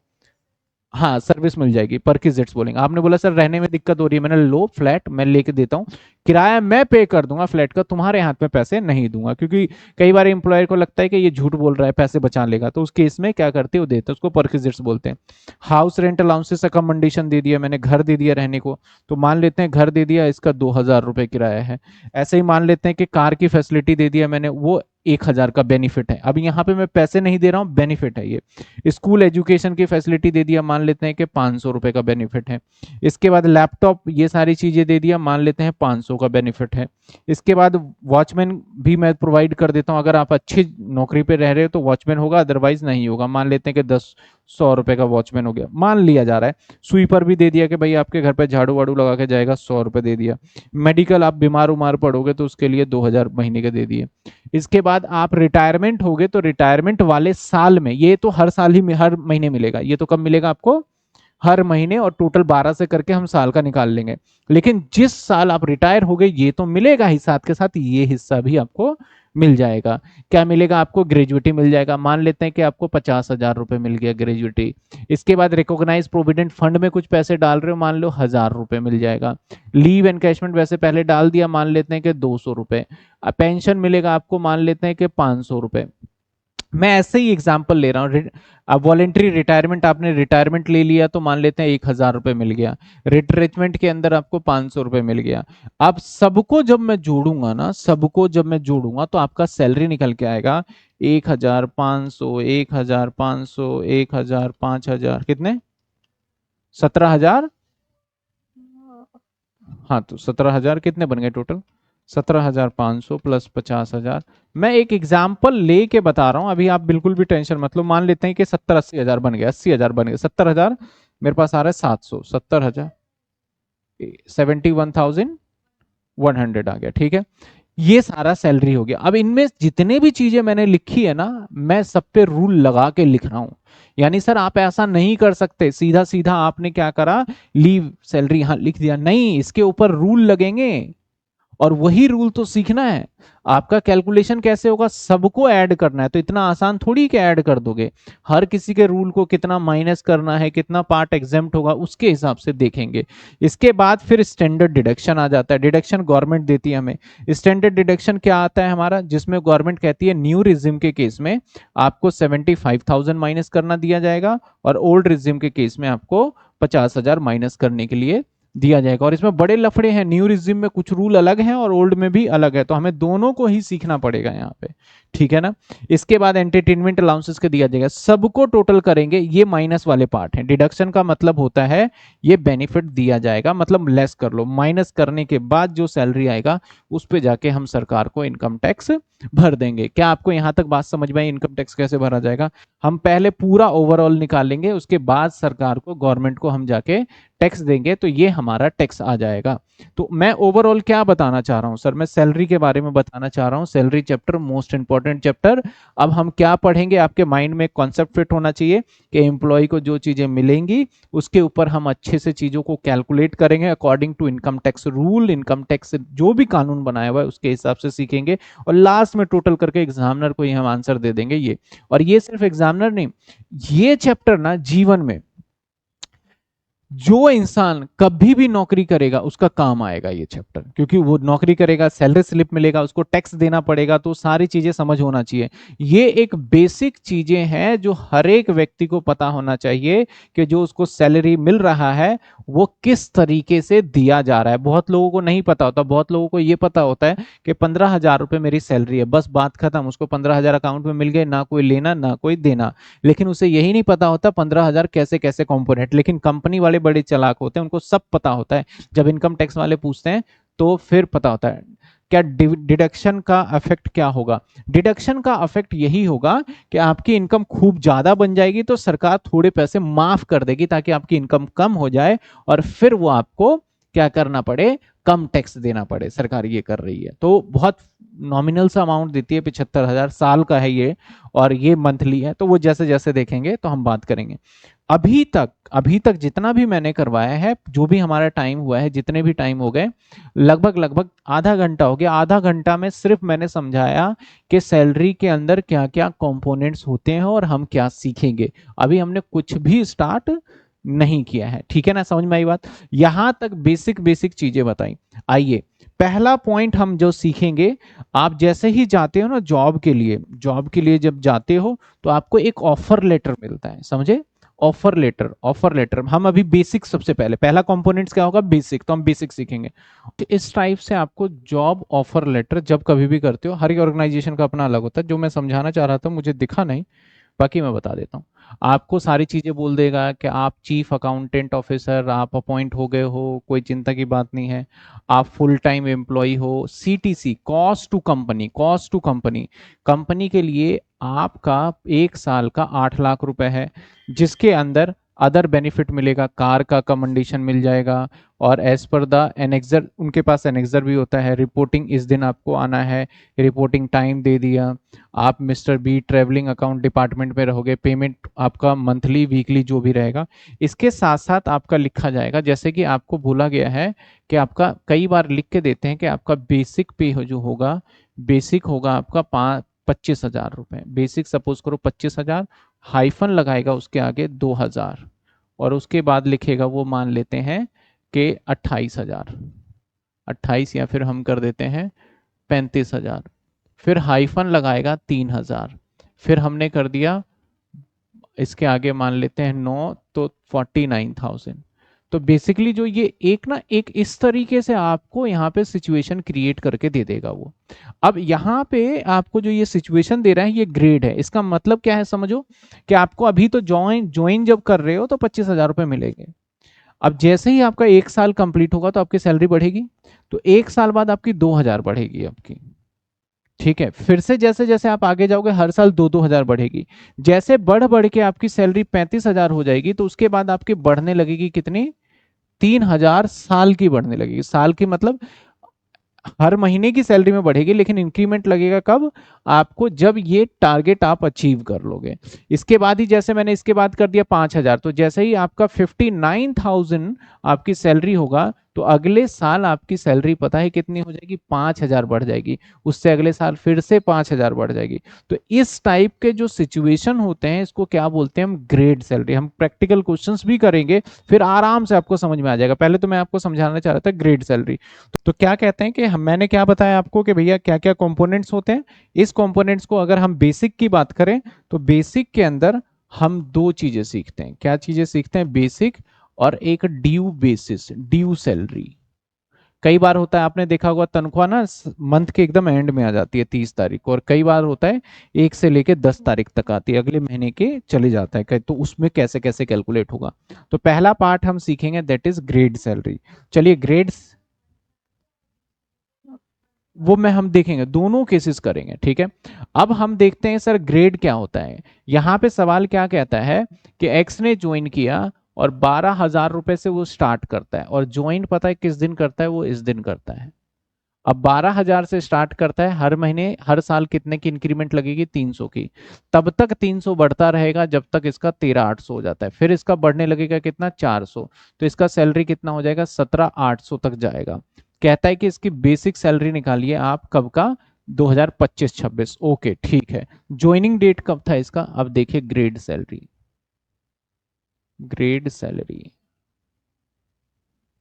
हाँ, सर्विस मिल जाएगी, परकिजिट्स बोलेंगे। आपने बोला सर रहने में दिक्कत हो रही है, मैंने लो फ्लैट मैं लेके देता हूँ, किराया मैं पे कर दूंगा फ्लैट का, तुम्हारे हाथ में पैसे नहीं दूंगा। क्योंकि कई बार एम्प्लॉयर को लगता है कि ये झूठ बोल रहा है, पैसे बचा लेगा, तो उस केस में क्या करते हो? देते, उसको परकिजिट्स बोलते हैं। हाउस रेंट अलाउंसेस अकोमोडेशन दे दिया मैंने, घर दे दिया रहने को। तो मान लेते हैं घर दे दिया, इसका 2,000 रुपये किराया है। ऐसे ही मान लेते हैं कि कार की फैसिलिटी दे दिया मैंने, वो 1,000 का बेनिफिट है। अब यहाँ पे मैं पैसे नहीं दे रहा हूँ, बेनिफिट है ये। स्कूल एजुकेशन की फैसिलिटी दे दिया, मान लेते हैं कि 500 रुपये का बेनिफिट है। इसके बाद लैपटॉप, ये सारी चीजें दे दिया, मान लेते हैं 500 का बेनिफिट है। इसके बाद वॉचमैन भी मैं प्रोवाइड कर देता हूँ, अगर आप अच्छी नौकरी पे रह रहे हो तो वॉचमैन होगा, अदरवाइज नहीं होगा। मान लेते हैं कि 100 रुपये का वॉचमैन हो गया, मान लिया जा रहा है। स्वीपर भी दे दिया कि भाई आपके घर पे झाड़ू वाड़ू लगा के जाएगा, 100 रुपये दे दिया। मेडिकल, आप बीमार उमार पड़ोगे तो उसके लिए 2,000 महीने के दे दिए। इसके बाद आप रिटायरमेंट हो गए, तो रिटायरमेंट वाले साल में, ये तो हर साल ही हर महीने मिलेगा, ये तो कब मिलेगा आपको? हर महीने, और टोटल 12 से करके हम साल का निकाल लेंगे। लेकिन जिस साल आप रिटायर हो गए ये तो मिलेगा ही, साथ के साथ ये हिस्सा भी आपको मिल जाएगा। क्या मिलेगा आपको? ग्रेजुएटी मिल जाएगा। मान लेते हैं कि आपको 50,000 रुपये मिल गया ग्रेजुएटी। इसके बाद रिकॉग्नाइज प्रोविडेंट फंड में कुछ पैसे डाल रहे हो, मान लो 1,000 रुपये मिल जाएगा। लीव एनकैशमेंट वैसे पहले डाल दिया, मान लेते हैं कि 200 रुपये। पेंशन मिलेगा आपको, मान लेते हैं कि 500 रुपये। मैं ऐसे ही एग्जाम्पल ले रहा हूँ। अब वॉलेंट्री रिटायरमेंट, आपने रिटायरमेंट ले लिया तो मान लेते हैं 1,000 रुपये मिल गया। रिट्रेचमेंट के अंदर आपको 500 रुपये मिल गया। अब सबको जब मैं जोड़ूंगा ना, सबको जब मैं जोड़ूंगा तो आपका सैलरी निकल के आएगा 1,500, 1,500, 1,000, 5,000, कितने? 17,000। हाँ, तो 17,000 कितने बन गए टोटल? 17,500 प्लस 50,000। मैं एक एग्जाम्पल लेके बता रहा हूं, अभी आप बिल्कुल भी टेंशन मत लो। मान लेते हैं कि 70-80,000 बन गया, 80,000 बन गया, 70,000 मेरे पास आ रहा है 700, 70,000, 71,100 आ गया, ठीक है। ये सारा सैलरी हो गया। अब इनमें जितने भी चीजें मैंने लिखी है ना, मैं सब पे रूल लगा के लिख रहा हूं। यानी सर आप ऐसा नहीं कर सकते सीधा सीधा आपने क्या करा, लीव सैलरी यहां लिख दिया, नहीं, इसके ऊपर रूल लगेंगे। और वही रूल तो सीखना है। आपका कैलकुलेशन कैसे होगा? सबको ऐड करना है, तो इतना आसान थोड़ी कि ऐड कर दोगे। हर किसी के रूल को कितना माइनस करना है, कितना पार्ट एग्जेम्प्ट होगा, उसके हिसाब से देखेंगे। इसके बाद फिर स्टैंडर्ड डिडक्शन आ जाता है। डिडक्शन गवर्नमेंट देती है हमें। स्टैंडर्ड डिडक्शन क्या आता है हमारा? जिसमें गवर्नमेंट कहती है न्यू रिजिम के केस में आपको 75,000 माइनस करना दिया जाएगा, और ओल्ड रिजिम के केस में आपको 50,000 माइनस करने के लिए दिया जाएगा। और इसमें बड़े लफड़े हैं, न्यू रिजिम में कुछ रूल अलग हैं और ओल्ड में भी अलग है, तो हमें दोनों को ही सीखना पड़ेगा यहाँ पे, ठीक है ना। इसके बाद एंटरटेनमेंट अलाउंसेस के दिया जाएगा, सबको टोटल करेंगे, ये माइनस वाले पार्ट हैं। डिडक्शन का मतलब होता है ये बेनिफिट दिया जाएगा, मतलब लेस कर लो, माइनस करने के बाद जो सैलरी आएगा उस पे जाके हम सरकार को इनकम टैक्स भर देंगे। क्या आपको यहां तक बात समझ में आई? इनकम टैक्स कैसे भरा जाएगा? हम पहले पूरा ओवरऑल निकालेंगे, उसके बाद सरकार को, गवर्नमेंट को हम जाके टैक्स देंगे, तो ये हमारा टैक्स आ जाएगा। तो मैं ओवरऑल क्या बताना चाह रहा हूं सर? मैं सैलरी के बारे में बताना चाह रहा हूं। Salary chapter most important important chapter. अब हम क्या पढ़ेंगे, आपके माइंड में कॉन्सेप्ट फिट होना चाहिए कि एम्प्लॉय को जो चीजें मिलेंगी उसके ऊपर हम अच्छे से चीजों को कैलकुलेट करेंगे according to income tax rule, income tax जो भी कानून बनाया हुआ है उसके हिसाब से सीखेंगे, और लास्ट में टोटल करके एग्जामिनर को ही हम आंसर दे देंगे ये। और ये सिर्फ एग्जामिनर नहीं, ये चैप्टर ना जीवन में जो इंसान कभी भी नौकरी करेगा उसका काम आएगा ये चैप्टर, क्योंकि वो नौकरी करेगा, सैलरी स्लिप मिलेगा, उसको टैक्स देना पड़ेगा, तो सारी चीजें समझ होना चाहिए। ये एक बेसिक चीजें हैं जो हर एक व्यक्ति को पता होना चाहिए कि जो उसको सैलरी मिल रहा है वो किस तरीके से दिया जा रहा है। बहुत लोगों को नहीं पता होता, बहुत लोगों को ये पता होता है कि 15,000 रुपए मेरी सैलरी है, बस बात खत्म, उसको 15,000 अकाउंट में मिल गए, ना कोई लेना ना कोई देना। लेकिन उसे यही नहीं पता होता 15,000 कैसे कैसे कंपोनेंट। लेकिन कंपनी वाले बड़े चालाक होते हैं, उनको सब पता होता है। जब इनकम टैक्स वाले पूछते हैं तो फिर पता होता है क्या डिडक्शन का इफेक्ट क्या होगा। डिडक्शन का इफेक्ट यही होगा कि आपकी इनकम खूब ज्यादा बन जाएगी तो सरकार थोड़े पैसे माफ कर देगी ताकि आपकी इनकम कम हो जाए, और फिर वो आपको क्या करना पड़े, कम टैक्स देना पड़े। सरकार ये कर रही है, तो बहुत नॉमिनल सा अमाउंट देती है, 75,000 साल का है ये, और ये मंथली है। तो वो जैसे जैसे देखेंगे तो हम बात करेंगे। अभी तक जितना भी मैंने करवाया है, जो भी हमारा टाइम हुआ है, जितने भी टाइम हो गए, लगभग आधा घंटा हो गया। आधा घंटा में सिर्फ मैंने समझाया कि सैलरी के अंदर क्या क्या कंपोनेंट्स होते हैं और हम क्या सीखेंगे। अभी हमने कुछ भी स्टार्ट नहीं किया है, ठीक है ना, समझ में आई बात। यहां तक बेसिक बेसिक चीजें बताई। आइए पहला पॉइंट हम जो सीखेंगे, आप जैसे ही जाते हो ना जॉब के लिए जब जाते हो तो आपको एक ऑफर लेटर मिलता है, समझे, ऑफर लेटर। हम अभी बेसिक, सबसे पहला कंपोनेंट्स क्या होगा, बेसिक, तो हम बेसिक सीखेंगे। तो इस टाइप से आपको जॉब ऑफर लेटर जब कभी भी करते हो, हर एक ऑर्गेनाइजेशन का अपना अलग होता है, जो मैं समझाना चाह रहा था मुझे दिखा नहीं, बाकी मैं बता देता हूँ। आपको सारी चीजें बोल देगा कि आप चीफ अकाउंटेंट ऑफिसर, आप अपॉइंट हो गए हो, कोई चिंता की बात नहीं है, आप फुल टाइम एम्प्लॉय हो, CTC cost to company, company के लिए आपका 1 साल का 8 लाख रुपए है, जिसके अंदर अदर बेनिफिट मिलेगा, कार का कमेंडेशन मिल जाएगा, और एज पर द एनेक्सर, उनके पास एनेक्सर भी होता है, रिपोर्टिंग इस दिन आपको आना है, रिपोर्टिंग टाइम दे दिया, आप mister B travelling account department में रहोगे, पेमेंट आपका मंथली वीकली जो भी रहेगा। इसके साथ साथ आपका लिखा जाएगा, जैसे कि आपको बोला गया है कि आपका, कई बार लिख के देते हैं कि आपका बेसिक पे जो होगा, बेसिक होगा आपका 25,000 रुपए, बेसिक सपोज करो 25,000, हाइफन लगाएगा उसके आगे 2,000, और उसके बाद लिखेगा वो मान लेते हैं कि 28,000, 28, या फिर हम कर देते हैं 35,000, फिर हाइफन लगाएगा 3,000, फिर हमने कर दिया इसके आगे मान लेते हैं 9, तो 49,000। तो बेसिकली जो ये एक ना एक इस तरीके से आपको यहाँ पे सिचुएशन क्रिएट करके दे देगा वो। अब यहाँ पे आपको जो ये सिचुएशन दे रहा है ये ग्रेड है, इसका मतलब क्या है समझो, कि आपको अभी तो ज्वाइन जब कर रहे हो तो 25,000 रुपए मिलेंगे। अब जैसे ही आपका 1 साल कंप्लीट होगा तो आपकी सैलरी बढ़ेगी, तो 1 साल बाद आपकी 2,000 बढ़ेगी आपकी, ठीक है। फिर से जैसे जैसे आप आगे जाओगे हर साल 2-2 हजार बढ़ेगी। जैसे बढ़ के आपकी सैलरी 35,000 हो जाएगी तो उसके बाद आपकी बढ़ने लगेगी कितनी, 3,000 साल की बढ़ने लगेगी। साल की मतलब हर महीने की सैलरी में बढ़ेगी, लेकिन इंक्रीमेंट लगेगा कब, आपको जब ये टारगेट आप अचीव कर लोगे। इसके बाद ही, जैसे मैंने इसके बाद कर दिया 5,000, तो जैसे ही आपका 59,000 आपकी सैलरी होगा तो अगले साल आपकी सैलरी पता है कितनी हो जाएगी, 5,000 बढ़ जाएगी। उससे अगले साल फिर से 5,000 बढ़ जाएगी। तो इस टाइप के जो सिचुएशन होते हैं इसको क्या बोलते हैं हम, ग्रेड सैलरी। हम प्रैक्टिकल क्वेश्चंस भी करेंगे, फिर आराम से आपको समझ में आ जाएगा। पहले तो मैं आपको समझाना चाह रहा था ग्रेड सैलरी। तो क्या कहते हैं कि मैंने क्या बताया आपको कि भैया क्या क्या कंपोनेंट्स होते हैं। इस कंपोनेंट्स को अगर हम बेसिक की बात करें तो बेसिक के अंदर हम 2 चीजें सीखते हैं। क्या चीजें सीखते हैं, बेसिक और एक ड्यू बेसिस, ड्यू सैलरी। कई बार होता है आपने देखा होगा तनख्वाह ना मंथ के एकदम एंड में आ जाती है 30 तारीख को, और कई बार होता है 1 से लेके 10 तारीख तक आती है, अगले महीने के चले जाता है। तो उसमें कैसे कैसे कैलकुलेट होगा, तो पहला पार्ट हम सीखेंगे दैट इज ग्रेड सैलरी। चलिए ग्रेड्स वो में हम देखेंगे, दोनों केसेस करेंगे, ठीक है। अब हम देखते हैं सर ग्रेड क्या होता है। यहां पे सवाल क्या कहता है कि एक्स ने ज्वाइन किया और 12,000 रुपए से वो स्टार्ट करता है, और ज्वाइन पता है किस दिन करता है, वो इस दिन करता है। अब 12,000 से स्टार्ट करता है, हर महीने हर साल कितने की इंक्रीमेंट लगेगी, 300 की। तब तक 300 बढ़ता रहेगा जब तक इसका 13,800 हो जाता है, फिर इसका बढ़ने लगेगा कितना, 400। तो इसका सैलरी कितना हो जाएगा, 17,800 तक जाएगा। कहता है कि इसकी बेसिक सैलरी निकालिए आप कब का, 2025-26। ओके ठीक है। ज्वाइनिंग डेट कब था इसका, अब देखिए grade salary, grade salary,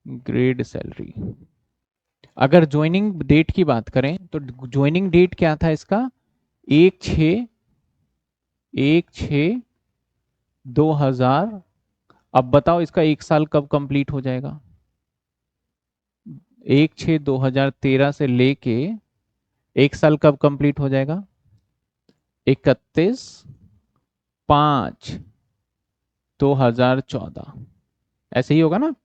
grade salary. अगर ज्वाइनिंग डेट की बात करें तो ज्वाइनिंग डेट क्या था इसका, 1/6/2000। अब बताओ इसका एक साल कब कंप्लीट हो जाएगा, 1/6/2013 से लेके एक साल कब कंप्लीट हो जाएगा, 31/5/2014। ऐसे ही होगा ना,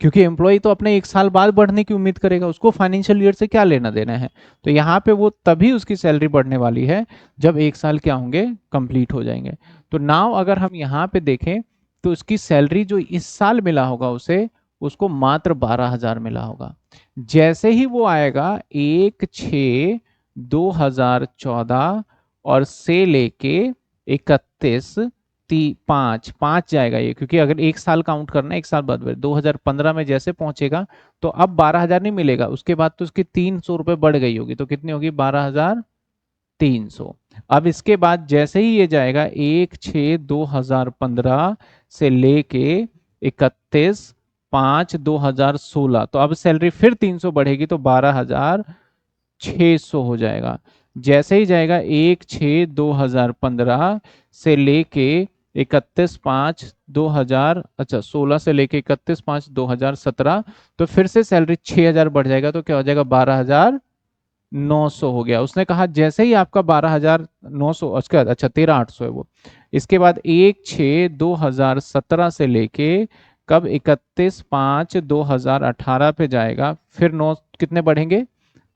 क्योंकि एम्प्लॉय तो अपने एक साल बाद बढ़ने की उम्मीद करेगा, उसको फाइनेंशियल ईयर से क्या लेना देना है। तो यहाँ पे वो तभी उसकी सैलरी बढ़ने वाली है जब एक साल क्या होंगे, कंप्लीट हो जाएंगे। तो नाउ अगर हम यहाँ पे देखें तो उसकी सैलरी जो इस साल मिला होगा उसे, उसको मात्र 12,000 मिला होगा। जैसे ही वो आएगा 1/6/2014 और से लेके 31/5 जाएगा ये, क्योंकि अगर एक साल काउंट करना है, एक साल बाद 2015 में जैसे पहुंचेगा तो अब 12,000 नहीं मिलेगा, उसके बाद तो उसकी 300 रुपए बढ़ गई होगी, तो कितनी होगी, 12,300। अब इसके बाद जैसे ही ये जाएगा 1/6/2015 से लेके 31/5/2016, तो अब सैलरी फिर 300 बढ़ेगी तो 12,600 हो जाएगा। जैसे ही जाएगा 1/6/2015 से लेके 31/5/2000, अच्छा 16 से लेके 31/5/2017, तो फिर से सैलरी 6,000 बढ़ जाएगा, तो क्या हो जाएगा, 12,900 हो गया। उसने कहा जैसे ही आपका 12,900, अच्छा 13,800 है वो। इसके बाद 1/6/2017 से लेके कब, 31/5/2018 पे जाएगा, फिर नौ कितने बढ़ेंगे,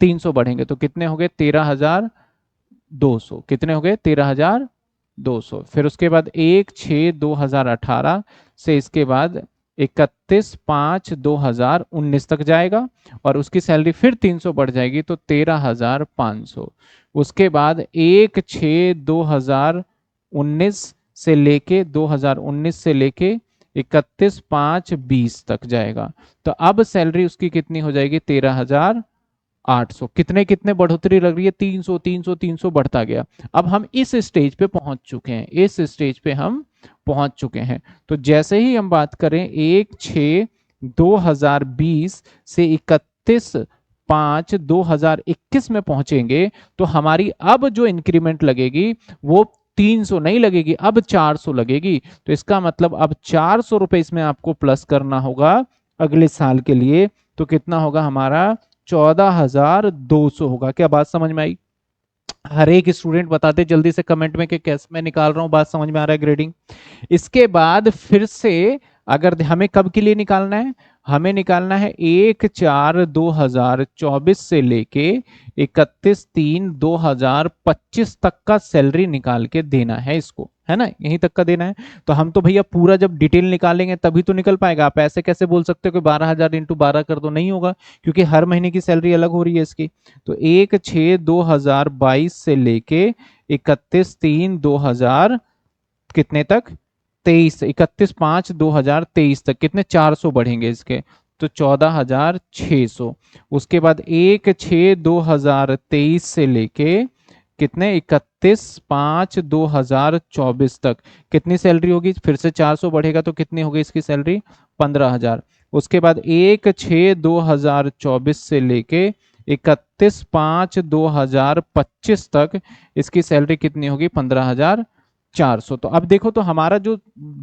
300 बढ़ेंगे, तो कितने हो गए, 13,200। कितने हो गए, 13,200। फिर उसके बाद 1/6/2018 से इसके बाद 31/5/2019 तक जाएगा, और उसकी सैलरी फिर 300 बढ़ जाएगी तो 13,500। उसके बाद 1/6/2019 से लेके 2019 से लेके 31/5/20 तक जाएगा, तो अब सैलरी उसकी कितनी हो जाएगी, 13,800। कितने कितने बढ़ोतरी लग रही है, 300 300 300 बढ़ता गया। अब हम इस स्टेज पे पहुंच चुके हैं, इस स्टेज पे हम पहुंच चुके हैं। तो जैसे ही हम बात करें 1/6/2020 से 31/5/2021 में पहुंचेंगे, तो हमारी अब जो इंक्रीमेंट लगेगी वो 300 नहीं लगेगी, अब 400 लगेगी। तो इसका मतलब अब 400 रुपए इसमें आपको प्लस करना होगा अगले साल के लिए। तो कितना होगा हमारा, 14,200 होगा। क्या बात समझ में आई? हर एक स्टूडेंट बताते जल्दी से कमेंट में कि कैसे मैं निकाल रहा हूं, बात समझ में आ रहा है ग्रेडिंग। इसके बाद फिर से अगर हमें कब के लिए निकालना है, हमें निकालना है 1/4/2024 से लेके 31/3/2025 तक का सैलरी निकाल के देना है इसको, है ना, यहीं तक का देना है। तो हम तो भैया पूरा जब डिटेल निकालेंगे तभी तो निकल पाएगा। आप ऐसे कैसे बोल सकते हो कि 12,000 इंटू 12 कर दो, नहीं होगा, क्योंकि हर महीने की सैलरी अलग हो रही है इसकी। तो 1/6/2022 से लेके 31/3/2000 कितने तक, 23, 31/5/2023 तक कितने, 400 बढ़ेंगे इसके, तो 14,600। उसके बाद 1/6/2023 से लेके कितने, 31/5/2024 तक कितनी सैलरी होगी, फिर से 400 बढ़ेगा तो कितनी होगी इसकी सैलरी, 15,000। उसके बाद 1/6/2024 से लेके 31/5/2025 तक इसकी सैलरी कितनी होगी, 15,400। तो अब देखो, तो हमारा जो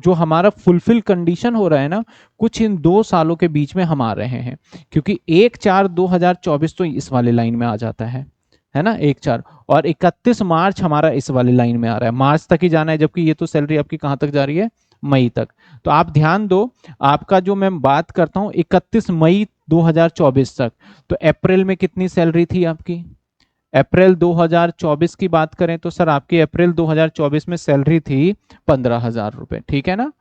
जो हमारा फुलफिल कंडीशन हो रहा है ना, कुछ इन 2 सालों के बीच में हम आ रहे हैं, क्योंकि 1/4/2024 तो इस वाले लाइन में आ जाता है ना, 1/4, और 31 मार्च हमारा इस वाले लाइन में आ रहा है, मार्च तक ही जाना है, जबकि ये तो सैलरी आपकी कहां तक जा रही है, मई तक। तो आप ध्यान दो, आपका जो मैं बात करता हूं 31 मई 2024 तक, तो अप्रैल में कितनी सैलरी थी आपकी, अप्रैल 2024 की बात करें तो सर आपकी अप्रैल 2024 में सैलरी थी 15,000 रुपए, ठीक है ना।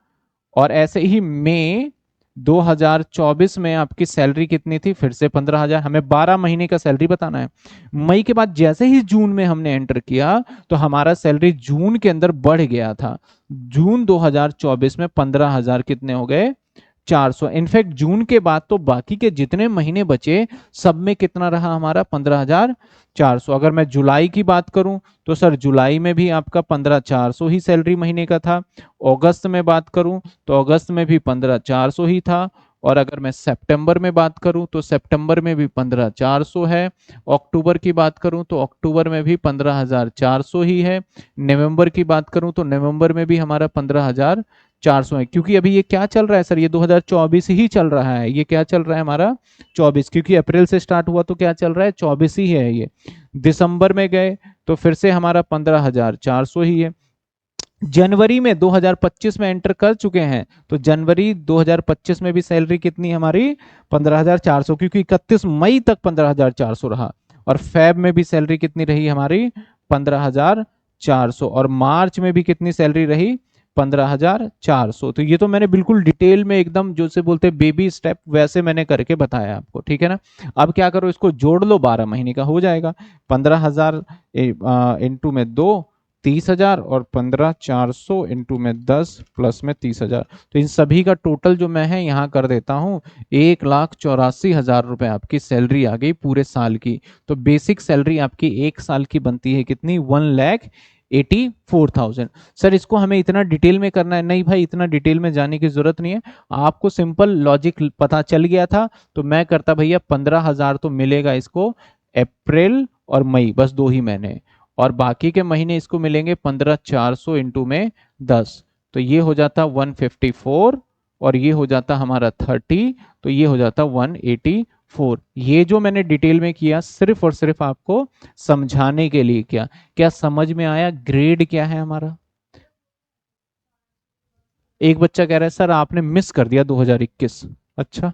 और ऐसे ही मई 2024 में आपकी सैलरी कितनी थी, फिर से 15,000। हमें 12 महीने का सैलरी बताना है। मई के बाद जैसे ही जून में हमने एंटर किया तो हमारा सैलरी जून के अंदर बढ़ गया था। जून 2024 में 15,000 कितने हो गए, 400। इनफैक्ट जून के बाद तो बाकी के जितने महीने बचे सब में कितना रहा हमारा, 15,400। अगर मैं जुलाई की बात करूं तो सर जुलाई में भी आपका 15,400 ही सैलरी महीने का था। अगस्त में बात करूं तो अगस्त में भी 15,400 ही था। और अगर मैं सितंबर में बात करूं तो सितंबर में भी 15,400 है। अक्टूबर की बात करूं तो अक्टूबर में भी 15,400 ही है। नवंबर की बात करूं तो नवंबर में भी हमारा 15,400 है। क्योंकि अभी ये क्या चल रहा है सर, ये 2024 ही चल रहा है। ये क्या चल रहा है हमारा, 24, क्योंकि अप्रैल से स्टार्ट हुआ तो क्या चल रहा है, 24 ही है ये। दिसंबर में गए तो फिर से हमारा 15,400 ही है। जनवरी में 2025 में एंटर कर चुके हैं तो जनवरी 2025 में भी सैलरी कितनी हमारी, 15,400, क्योंकि 31 मई तक 15,400 रहा। और फेब में भी सैलरी कितनी रही हमारी, 15,400। और मार्च में भी कितनी सैलरी रही, 15,400। तो ये तो मैंने बिल्कुल डिटेल में एकदम जो से बोलते बेबी स्टेप वैसे मैंने करके बताया आपको, ठीक है ना। अब क्या करो, इसको जोड़ लो, 12 महीने का हो जाएगा। 15,000 इंटू में 2, 30,000, और 15,400 इंटू में 10 प्लस में 30,000। तो इन सभी का टोटल जो मैं है यहाँ कर देता हूँ, 1,84,000 रुपए आपकी सैलरी आ गई पूरे साल की। तो बेसिक सैलरी आपकी एक साल की बनती है कितनी, 1,84,000। सर इसको हमें इतना डिटेल में करना है, नहीं भाई इतना डिटेल में जाने की जरूरत नहीं है। आपको सिंपल लॉजिक पता चल गया था तो मैं करता भैया 15,000 तो मिलेगा इसको अप्रैल और मई, बस 2 ही महीने। और बाकी के महीने इसको मिलेंगे 15,400 इंटू में 10। तो ये हो जाता 154, और ये हो जाता हमारा 30, तो ये हो जाता 184। ये जो मैंने डिटेल में किया सिर्फ और सिर्फ आपको समझाने के लिए किया। क्या समझ में आया, ग्रेड क्या है हमारा। एक बच्चा कह रहा है सर आपने मिस कर दिया 2021। अच्छा,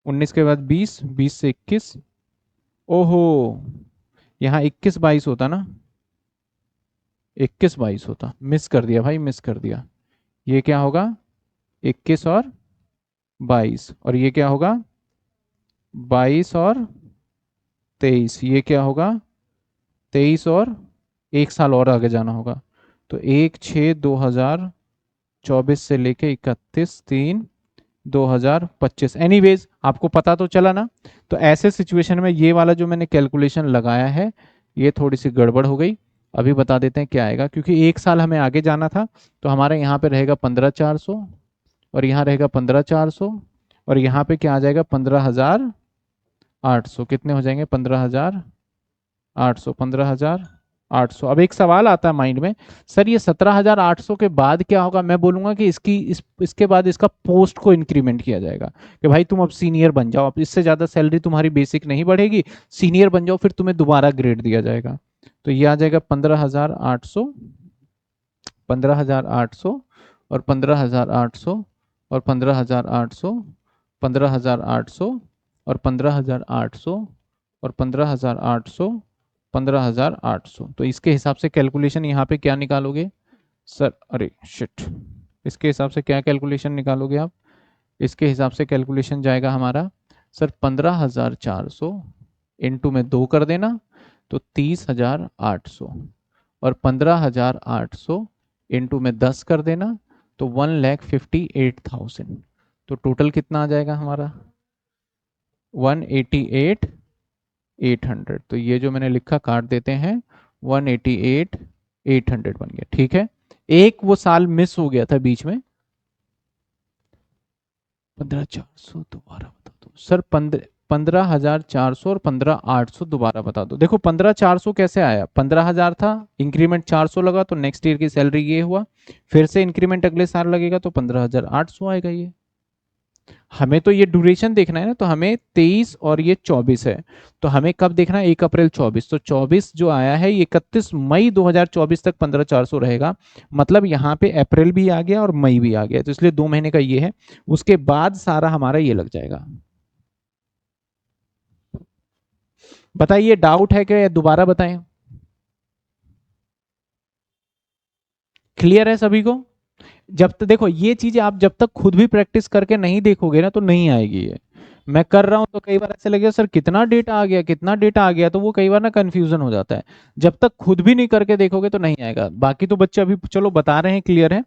19 के बाद 20, 20 से 21। ओहो, यहाँ 21-22 होता ना, 21-22 होता, मिस कर दिया भाई, मिस कर दिया। ये क्या होगा, 21 और 22, और ये क्या होगा, 22 और 23। ये क्या होगा, 23 और एक साल और आगे जाना होगा। तो 1/6/2024 से लेके 31/3/2025। एनीवेज आपको पता तो चला ना। तो ऐसे सिचुएशन में ये वाला जो मैंने कैलकुलेशन लगाया है ये थोड़ी सी गड़बड़ हो गई। अभी बता देते हैं क्या आएगा, क्योंकि एक साल हमें आगे जाना था। तो हमारे यहाँ पे रहेगा 15,400, और यहाँ रहेगा 15,400, और यहाँ पे क्या आ जाएगा, 15,800। कितने हो जाएंगे, 15,800, 15,800। अब एक सवाल आता है माइंड में, सर ये 17,800 के बाद क्या होगा। मैं बोलूंगा कि इसके बाद इसका पोस्ट को इंक्रीमेंट किया जाएगा कि भाई तुम अब सीनियर बन जाओ, अब इससे ज्यादा सैलरी तुम्हारी बेसिक नहीं बढ़ेगी, सीनियर बन जाओ, फिर तुम्हें दोबारा ग्रेड दिया जाएगा। तो ये आ जाएगा 15,800, 15,800, और 15,800, और 15,800, 15,800, और 15,800, और 15,800, 15,800। तो इसके हिसाब से कैलकुलेशन यहाँ पे क्या निकालोगे सर, अरे शिट, इसके हिसाब से क्या कैलकुलेशन निकालोगे आप। इसके हिसाब से कैलकुलेशन जाएगा हमारा सर 15,400 इंटू में 2 कर देना तो 30,800, और 15,800 इंटू में 10 कर देना तो 1,58,000। तो टोटल कितना आ जाएगा हमारा, 188,800। तो ये जो मैंने लिखा काट देते हैं, 188,800 बन गया, ठीक है। एक वो साल मिस हो गया था बीच में, 15,400 दोबारा बता दो सर, 15,400 और 15,800 दोबारा बता दो। देखो 15,400 कैसे आया, 15,000 था, इंक्रीमेंट 400 लगा तो नेक्स्ट ईयर की सैलरी ये हुआ, फिर से इंक्रीमेंट अगले साल लगेगा तो 15,800 आएगा ये। हमें तो ये ड्यूरेशन देखना है ना, तो हमें 23 और ये 24 है, तो हमें कब देखना है, 1 अप्रैल 24। तो 24 जो आया है ये 31 मई 2024 तक 15,400 रहेगा। मतलब यहाँ पे अप्रैल भी आ गया और मई भी आ गया, तो इसलिए 2 महीने का ये है। उसके बाद सारा हमारा ये लग जाएगा। बताइए डाउट है क्या, या दोबारा बताएं। क्लियर है सभी को। जब तक देखो ये चीजें आप जब तक खुद भी प्रैक्टिस करके नहीं देखोगे ना तो नहीं आएगी ये। मैं कर रहा हूं तो कई बार ऐसे लगेगा सर कितना डेटा आ गया, कितना डेटा आ गया, तो वो कई बार ना कंफ्यूजन हो जाता है। जब तक खुद भी नहीं करके देखोगे तो नहीं आएगा। बाकी तो बच्चे अभी चलो बता रहे हैं, क्लियर है।